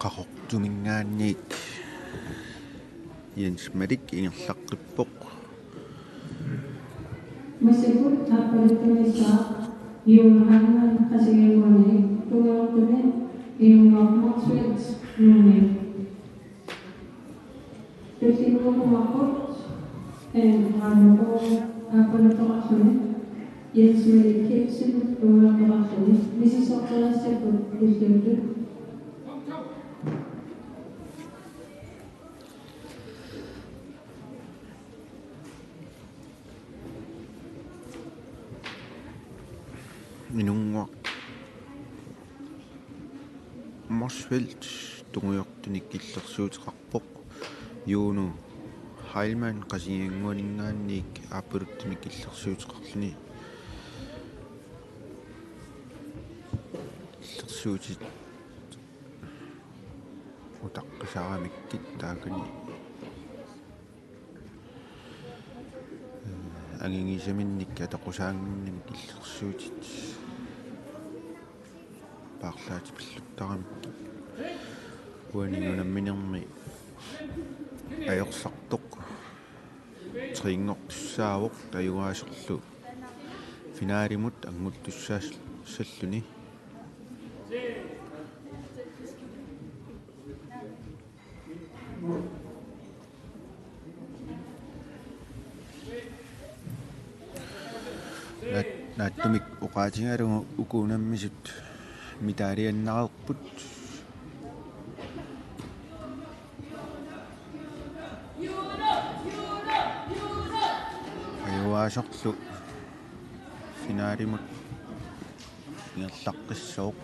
qaqortumingaanniik Jens-Marik ingerlaqqippoq Meskipun apa itu misal, yung hanggang kasi yung tulong kami, yung Maxwell's nungin. Terus itu makot, ano ko, apa na to kasunod, Jens Marik Kipsin, tulong ko kasunod, Mrs. Okola Sepot, gusto ito. Korsfeldt tunguyortunik illersuutiqarpoq yuunu Heilmann qasiinguaningaanniik aapuluttunik illersuutiqarluni illersuutit utaqqisaramikkit taakani angingisaminnik atoqusaanginnik illersuutit paarlaati pilluttaramikki uaningunamminermi ajorsortoq triingortussaavoq tajuaasorlu finaalimut anguttussaassalluni naattumik uqaatingalungu ukuunammisut mitaaliannarerput ajuaasorlu finaalimut ingerlaqqissooq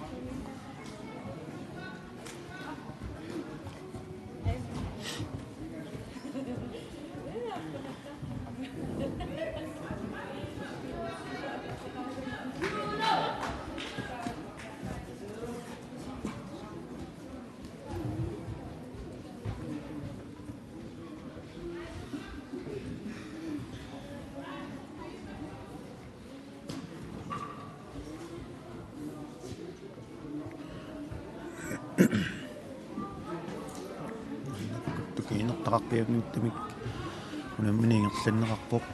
tukiinertaqarpiagniuttamik unamminingerlanneqarpoq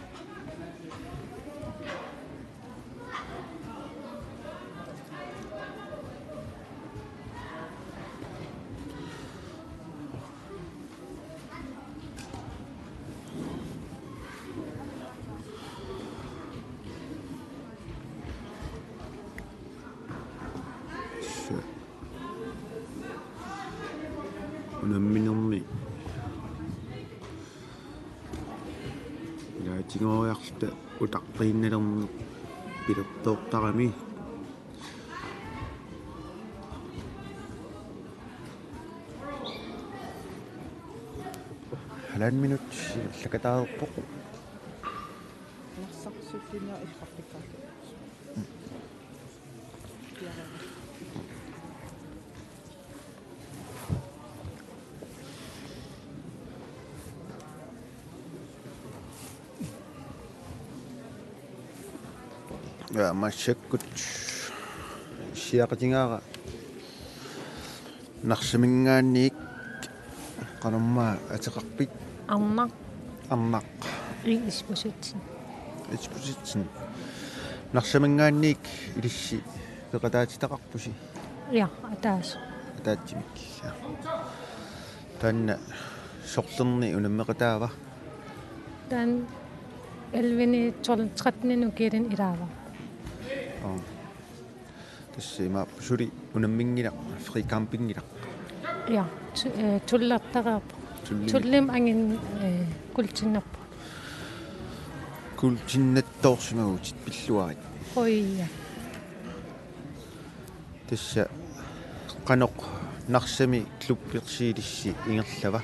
unamminermi ilaatigooriarluta utaqqiinnalermi pilertoortarami halan minut llakataaerpoq нарсарсутиниа иллартиккаати ja massakkut siaqatingaara narsamingaanniik qanormaa ateqarpit arnaq ispusitsin narsamingaanniik ilissi peqataatitaqarpusi ja ataatsimik tanna sorlerni unammeqataava tan elvini 13 ukirin ilaava тассима сури унаммингилақ фри кампингилақ ja tullartaqaap tullim angin kultinnappu култиннаттоорсимагутит пиллуарит oia тасса каноқ нарсами клупперсиилисси ингерлава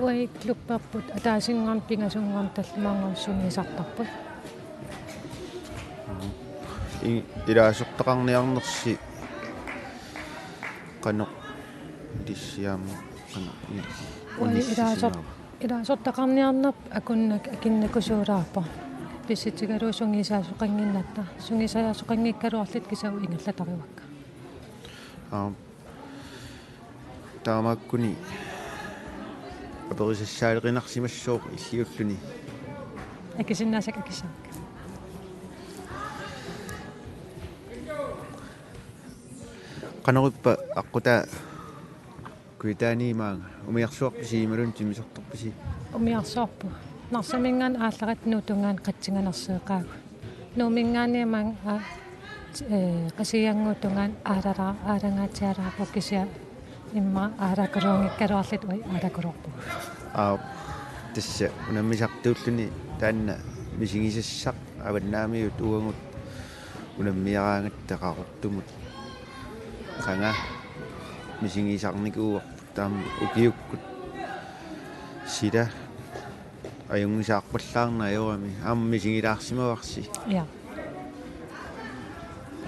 ой klupparput ataasingorn pingasungorn tallumaangor sumisartarput илаасортақарниарнерси каноқ тиссиаама каноқ ой ilaasortaqarniarnap akunnak akinnakusuuraarpa pissitigalu sungisaasuqanginnatta sungisaasuqanngikkaluarlit kisau ingerlatariwakka таамааккуни аперисассаалеринарсимассооқ иллиуллуни акисиннаасак акисаак канориппа аққутаа куитааниимаага умиарсуарписиималун тимисорторписи умиарсоорпу нарсамингаан аалларат нуутунгаан қатсинганарсеэқаагу нуумингааниамаан qasianguutungaan aalangaatialaarpu kisia imma aalakuruungikkaluarlit ui aalakuruorpu тасса унаммисартууллуни таанна мисигисассақ аваннаамиут уангут унаммиараангаттақарортумут qanga мисигисарникуу таам укиуккут сида аюнгисаарпаллаарна аёрами аама мисигилаарсимаварси Ja.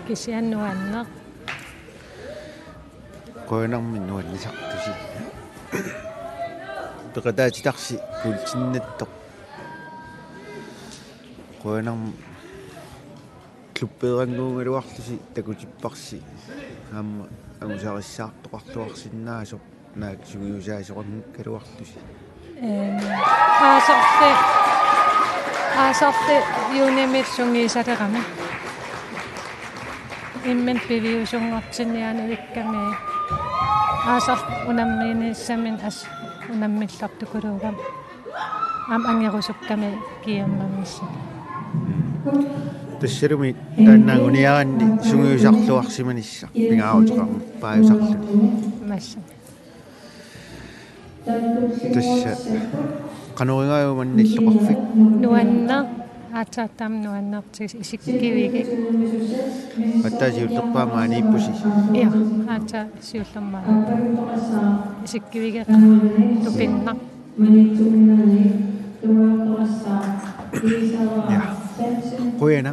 Kisiannuanneq. qoinarmin nuallisartusi peqataatitarsi kultinnattoq qoinarm kluppeeranguungaluarlusi takutipparsi aama angusarissаарtoqarluarsinnaasoq naak sugiusaasoqarnikkaluarlusi Aasarli юунемит сунгиисалерами иммен пивиусунгарсиниани викками аасар унамминиссамин ас унаммиллартукулуугам ам ангерусукками киаммамисса тассалуми тааннаагуниаранни сугиусарлуарсиманисса пингааутеқарма пааюсарлуни масса тасса каноригааюманниллоқарфик нуанна аатааттаам нуаннартигис исиккивиги аттаасиуллерпаама анииппуси иа аата сиуллермаа исиккивиги тупинна я қуяна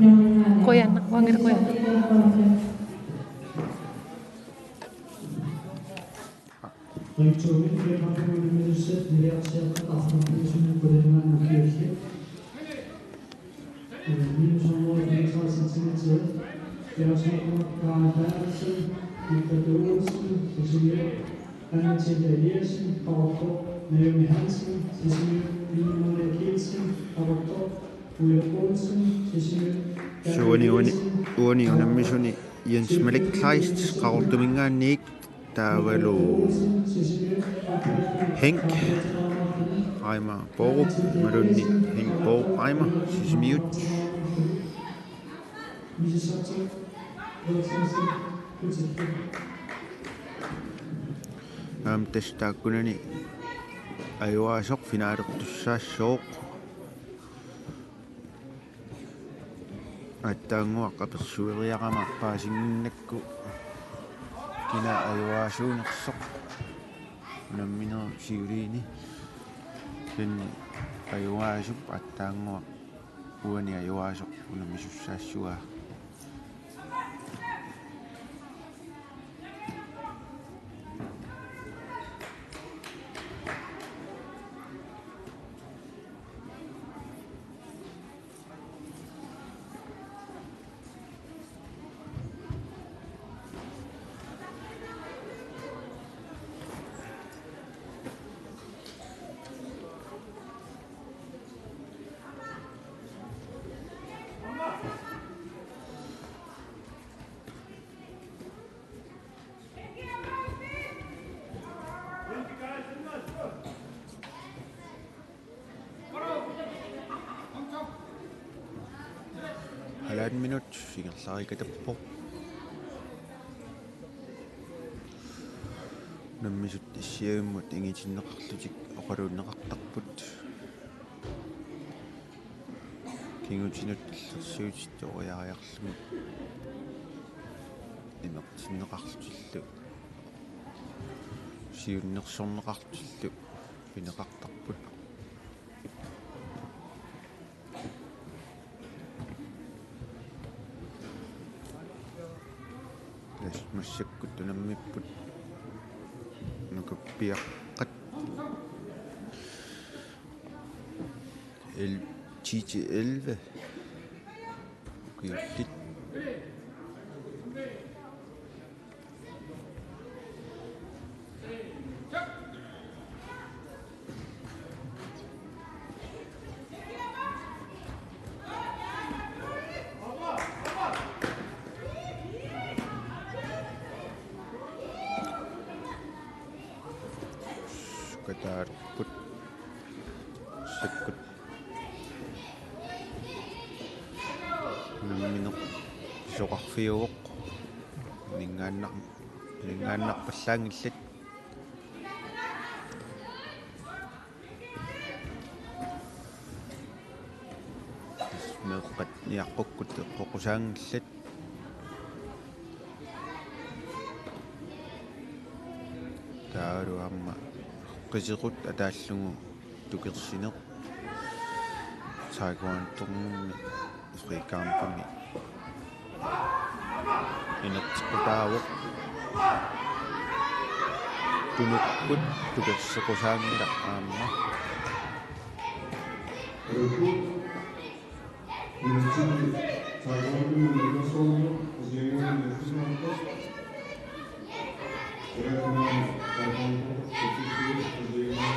қуяна вангер қуяна Richtungen der Kantonminister, die Lehrstärke auf der Lösung der Gemeinde Kirche. Minus einmal die 2012, der aus dem Kanalversen, die Katholischen, die Sünde, eine Zentraliersen, aber doch, Naomi Hansen, die Sünde, die Mann Kielsen, aber doch, Ulla Olsen, die Sünde, уани унаммисуни Jens Malik Kleist qaortumingaanniik taavalu Henk Reimer Borup malunni Henk Borup Reimer sismiut tastaakkunani ajuaasoq finaalertussaassooq аттаангуа qapersueriaqama paasinginnakku kina ajuaasuunersoq unamminero siuliini kinni ajuaasup attaangua uani ajuaasoq unammisussaassuaa halvanden minut fingerlaarikatappo nammisut issiagimmut ingitinneqarlutik oqaluunneqartarput kingutinut illersuutit toriariarlumut imertinneqarlutillu siunnersorneqartillu pineqartarput массаккут тунаммиппут нукаппиаққат эл чити 11 киуллит kataarput sakkut nammineq soqarfiuoq ningaannarpallaangillat meeqqat niaqqokkut eqqoqusaangillat taaru amma qisiqut ataallungu tukersineq Taekwon-Do frikampungi inatqutaawoq tunukkut tukersequsaanngilaq aamma 그리고 인증 자본을 늘려서 진행하는 수준부터 그래서는 자본도 기술이 진행하는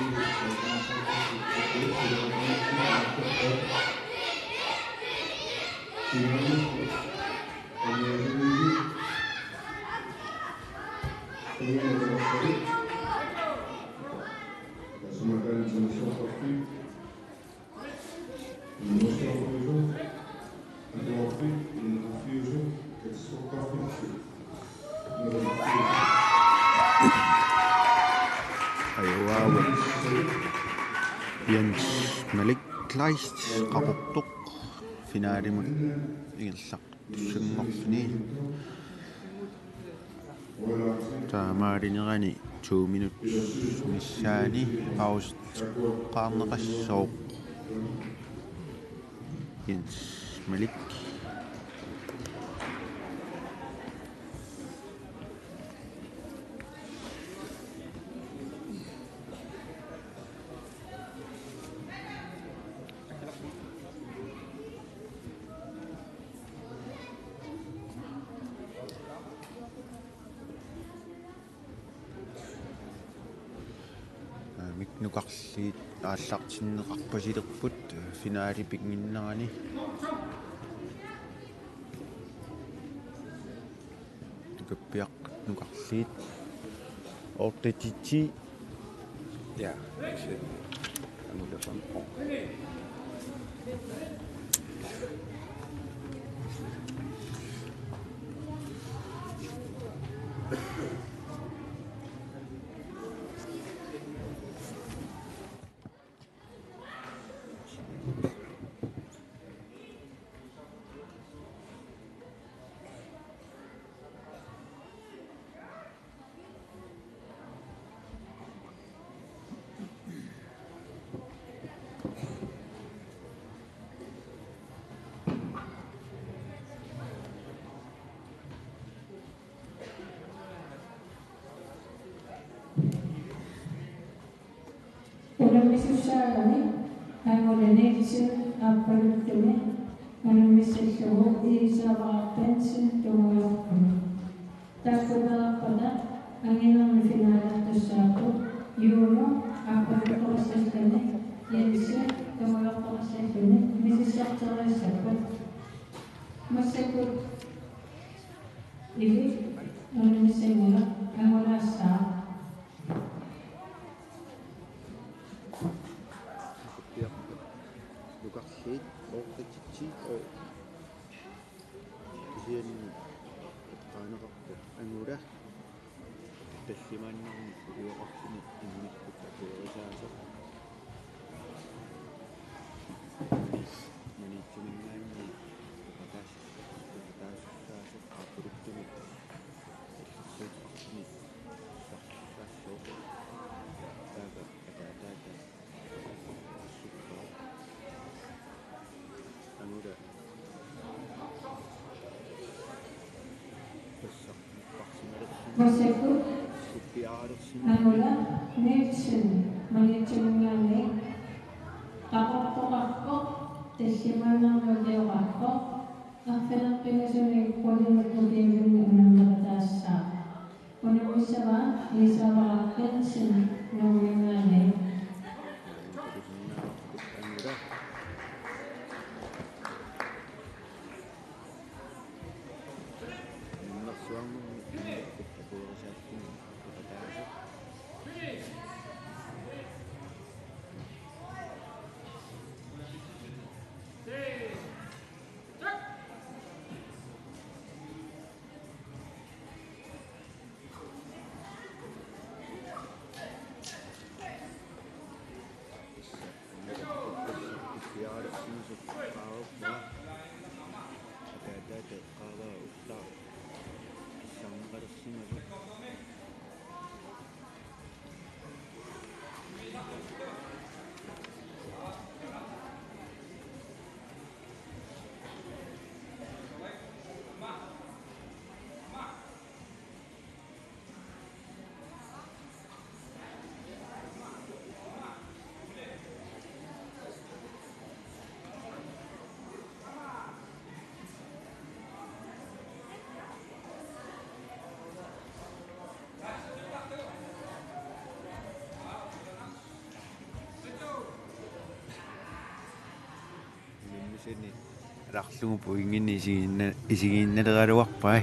ayuawa Jens Malik Kleist qaqortuq finaalimut ingillaq tussungorfini taamaalinерани 2 minut missaani paus qaarneqassooq Jens Malik miknuqarliit aallartinneqarpasilerput finaali piknginnerani tukappiaq nuqarliit ortetitti Ja, ik zit aan de moeder van Organisationerna modernisering av produkterna administration i samarbete dengan takutlah pada angin final tersebut euro apa prosesnya yang bisa kemudian prosesnya bisa tersebut meskipun ini misalnya merasa nuqarliit ortetitti kisian qaaneqarput angula tallimaannermi uruaqarsini immikkut atuerisaasoq manitsuminnaanni pataassaasoq qaapuluktumi illersuutqarsini sarsassooq taaga ataataata angula Maksudku, suppiaalersin angula nation manitsuminnaanni taqortoqarpo tassimaannerluliorarpo arfinerpinisuni qulinerpuliigunni unammertaassaa unamissava isavaarpensin nummingaani angula minnersuarnermi immikkut atuerisaakkuni pataasoq Sini raqlungupu ingini isigiinnaleraluarpai.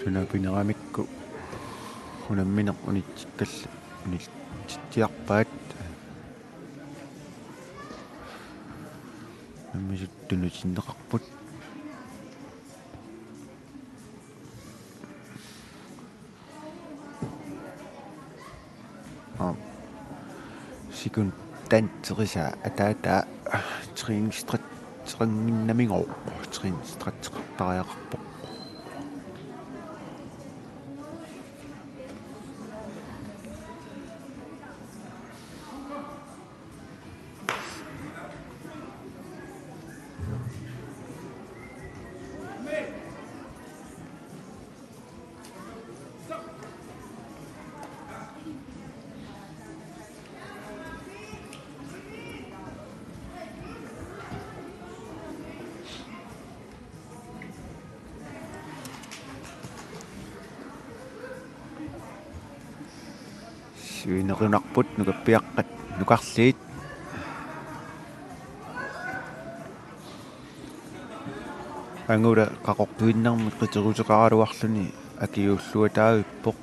Sunapineramikku unammineq unitsikkallu unittiarpaat nammisuttunutinneqarput sikun tanterisa ataata trinstrat tringinnamingor trinstratteqartariaqarpoq suinerunarput nukappiaqqat nukarliit angula qaqortuinnarmi qiteruteqaraluarluni akiulluataavippoq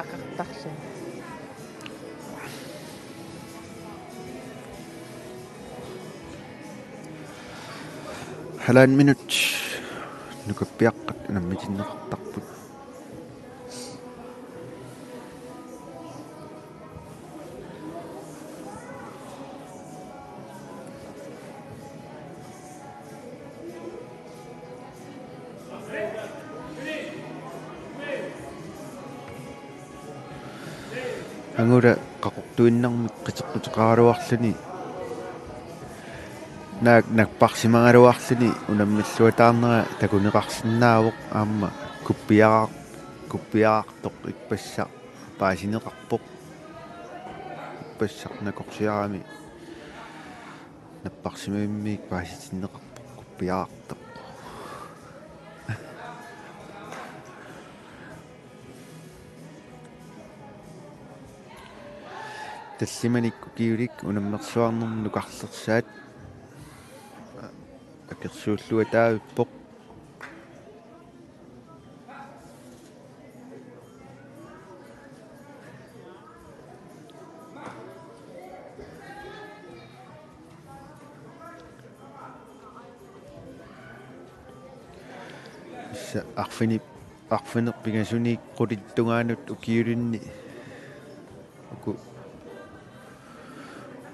Aqartarsan. halan minut nukappiaqqat unammitinneqartarput angula qaqortuinnarmi qiteqquteqaraluarluni nakparsimangaluarluni unammalluataarnera takuneqarsinnaavoq aamma kuppiaqartoq ippassaq paasineqarpoq ippassaq nakorsiarami napparsimimmiik paasitinneqarpoq kuppiaqartoq таллиманикку киулик унаммерсуарнэрму нукарлерсаат акерсууллуатаавиппоқ исса арфинерпигасуник qulittungaanut ukiulinni uku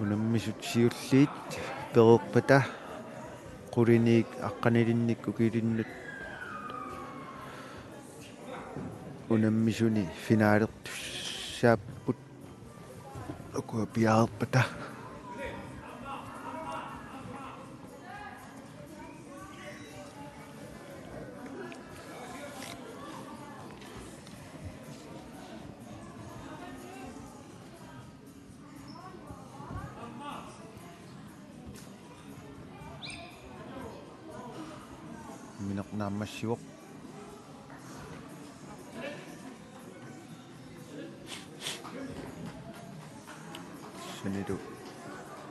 unammisut siulliit pereerpata quliniik aqqanilinnik ukilinnut unammisuni finaalertussaapput ukua piaarpata minernaammassiuq Anitu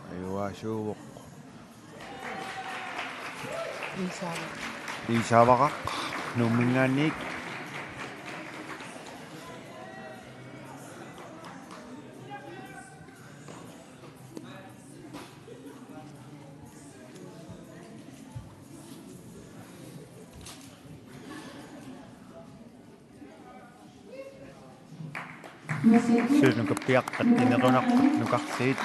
ayuasuuq Isavaqaq nummingaanniik Suunukappiaqqat inerunaqqat nukarsiit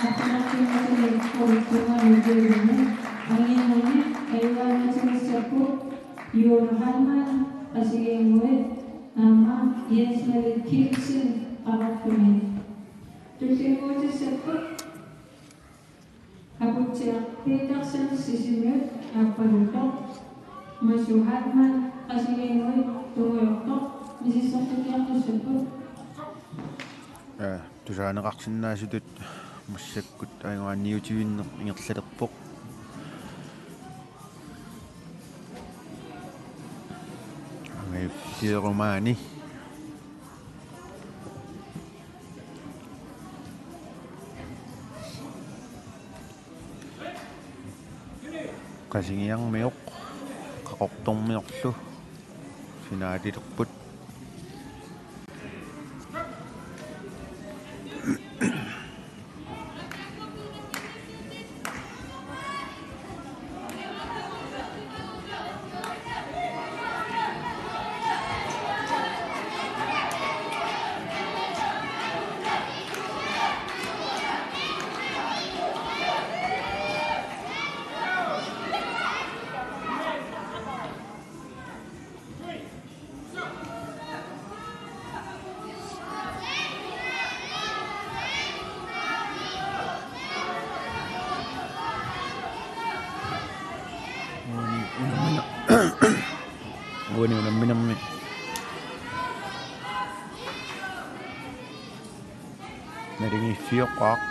Tusaaneqarsinnaasutut mussakkut aiguanniutiuinneq ingerlalerpoq angay tilerumaani qasingiarmiuq qaqortormiorlu finaalilerput unamminammi naringiffioqqaaq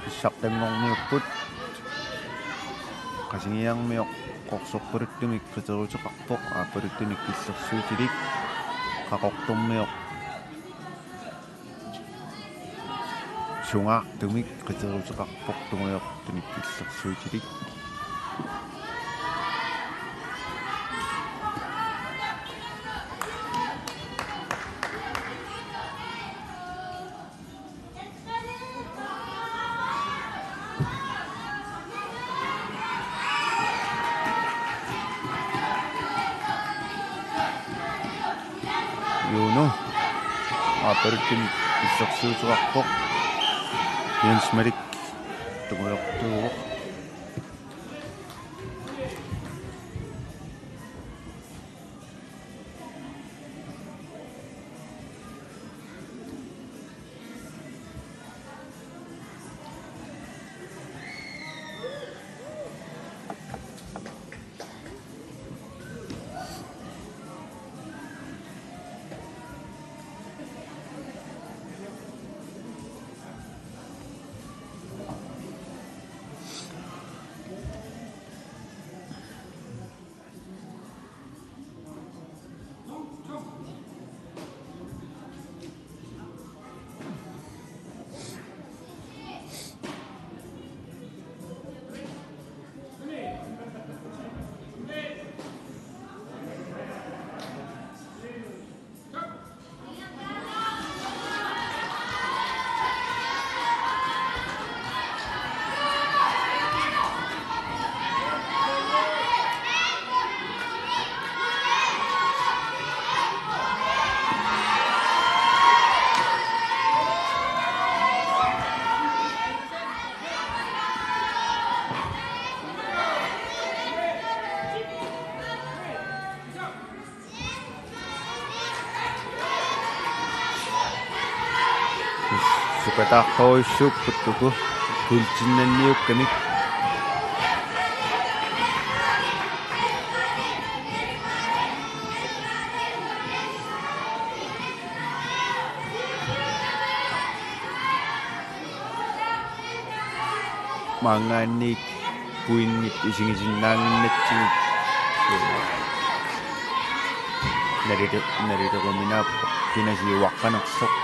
issaqqimmorniupput qasingiarmioq qorsorpaluttumik qiteruteqarpoq aapaluttunik killersuutilik qaqortormioq sungaartumik qiteruteqarpoq tunguyortunik killersuutilik yuunu aapaluttunik killersuuteqarpoq Jensmerik tunguyortuuq Sukataqqoissuupputtuku kultinnanniukkamik maangaanniik puinnik isingisinnaanginnatsigik narito ko pinasiwak ka ng sok.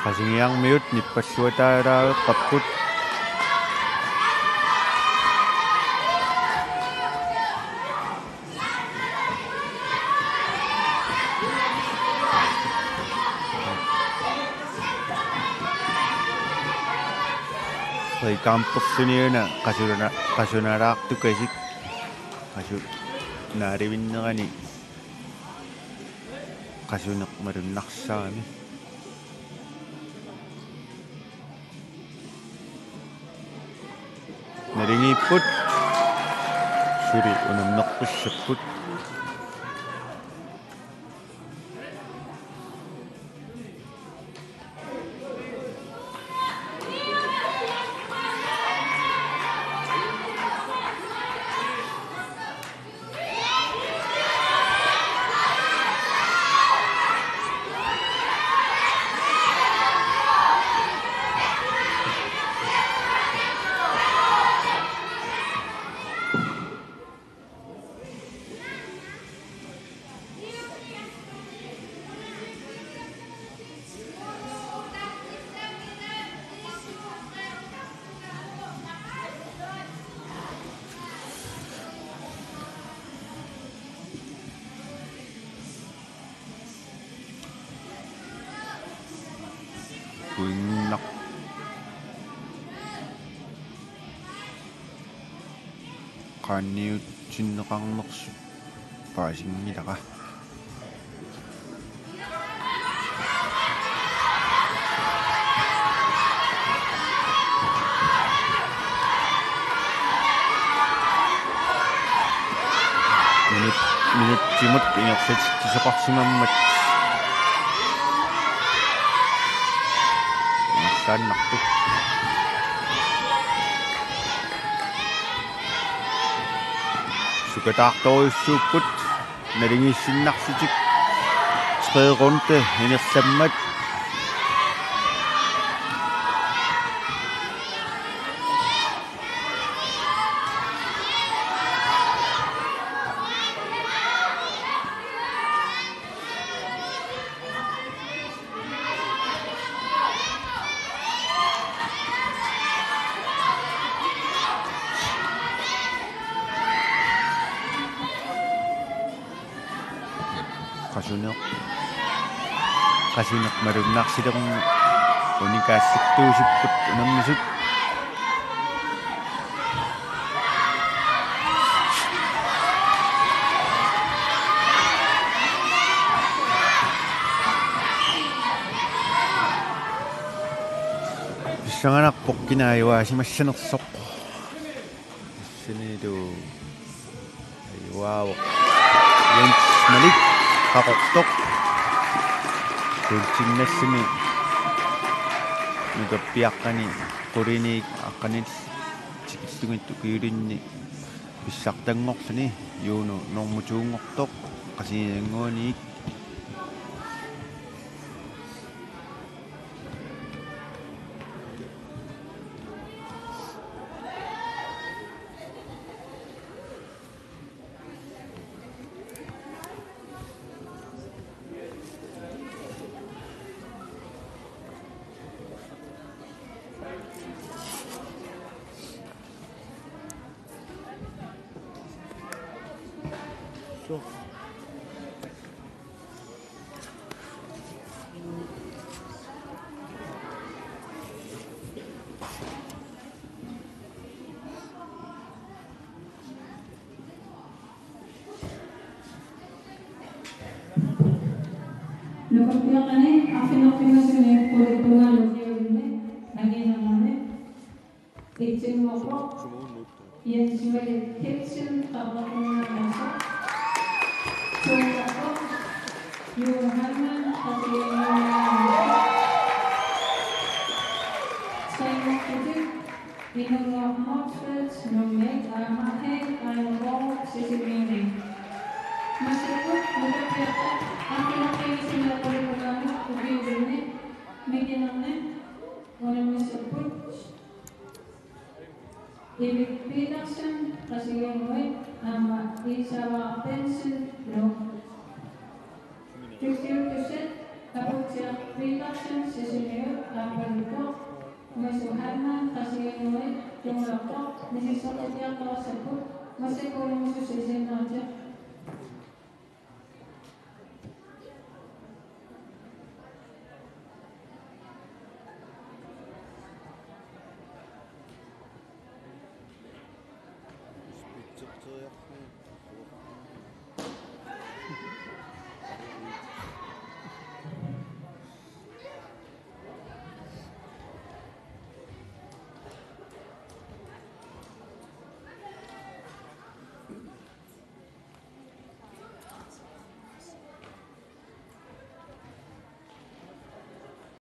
Kasi ngayang mute ni paswata kaput. Kay campus niya na kasunarak tu kasi nariwin na kani kasunak marunak sa amin. Naringiput suri unam nakpus saput. Buinak kaniut sinakang naks pasing nila ka. Minit simut inyak sa paksimam mat. Sanak tu. Suka takto suput naringi sinak sijik spray ronde ini semat. Kasunak marunak sidang unikasik tu siput enam misut. Isang anak pok kinayawa si masyanak sok. Sini tu, wow, yang malik kakok. Kuncing na sini nagapiak ka ni kurinig akanin sikit itu kuyurin ni bisak tengok sini yun nong mucungok tok kasi ngonik. Lo cambiare a fine puoi trovare lo anche normale e c'è un po' e ci vuole tension per una cosa you hammer no outfit, no make, mahe, roll, sisi mini. Maksudku, bukan biasa. Aku sila ko rin kami, kubi rin, may ginamne, wala mo sa Sawa pension no 50% tapos siya reduction sesenyo apa itu masih harman kasih noe yung laptop nisisok dia kalau sebut masih kurang sesenyo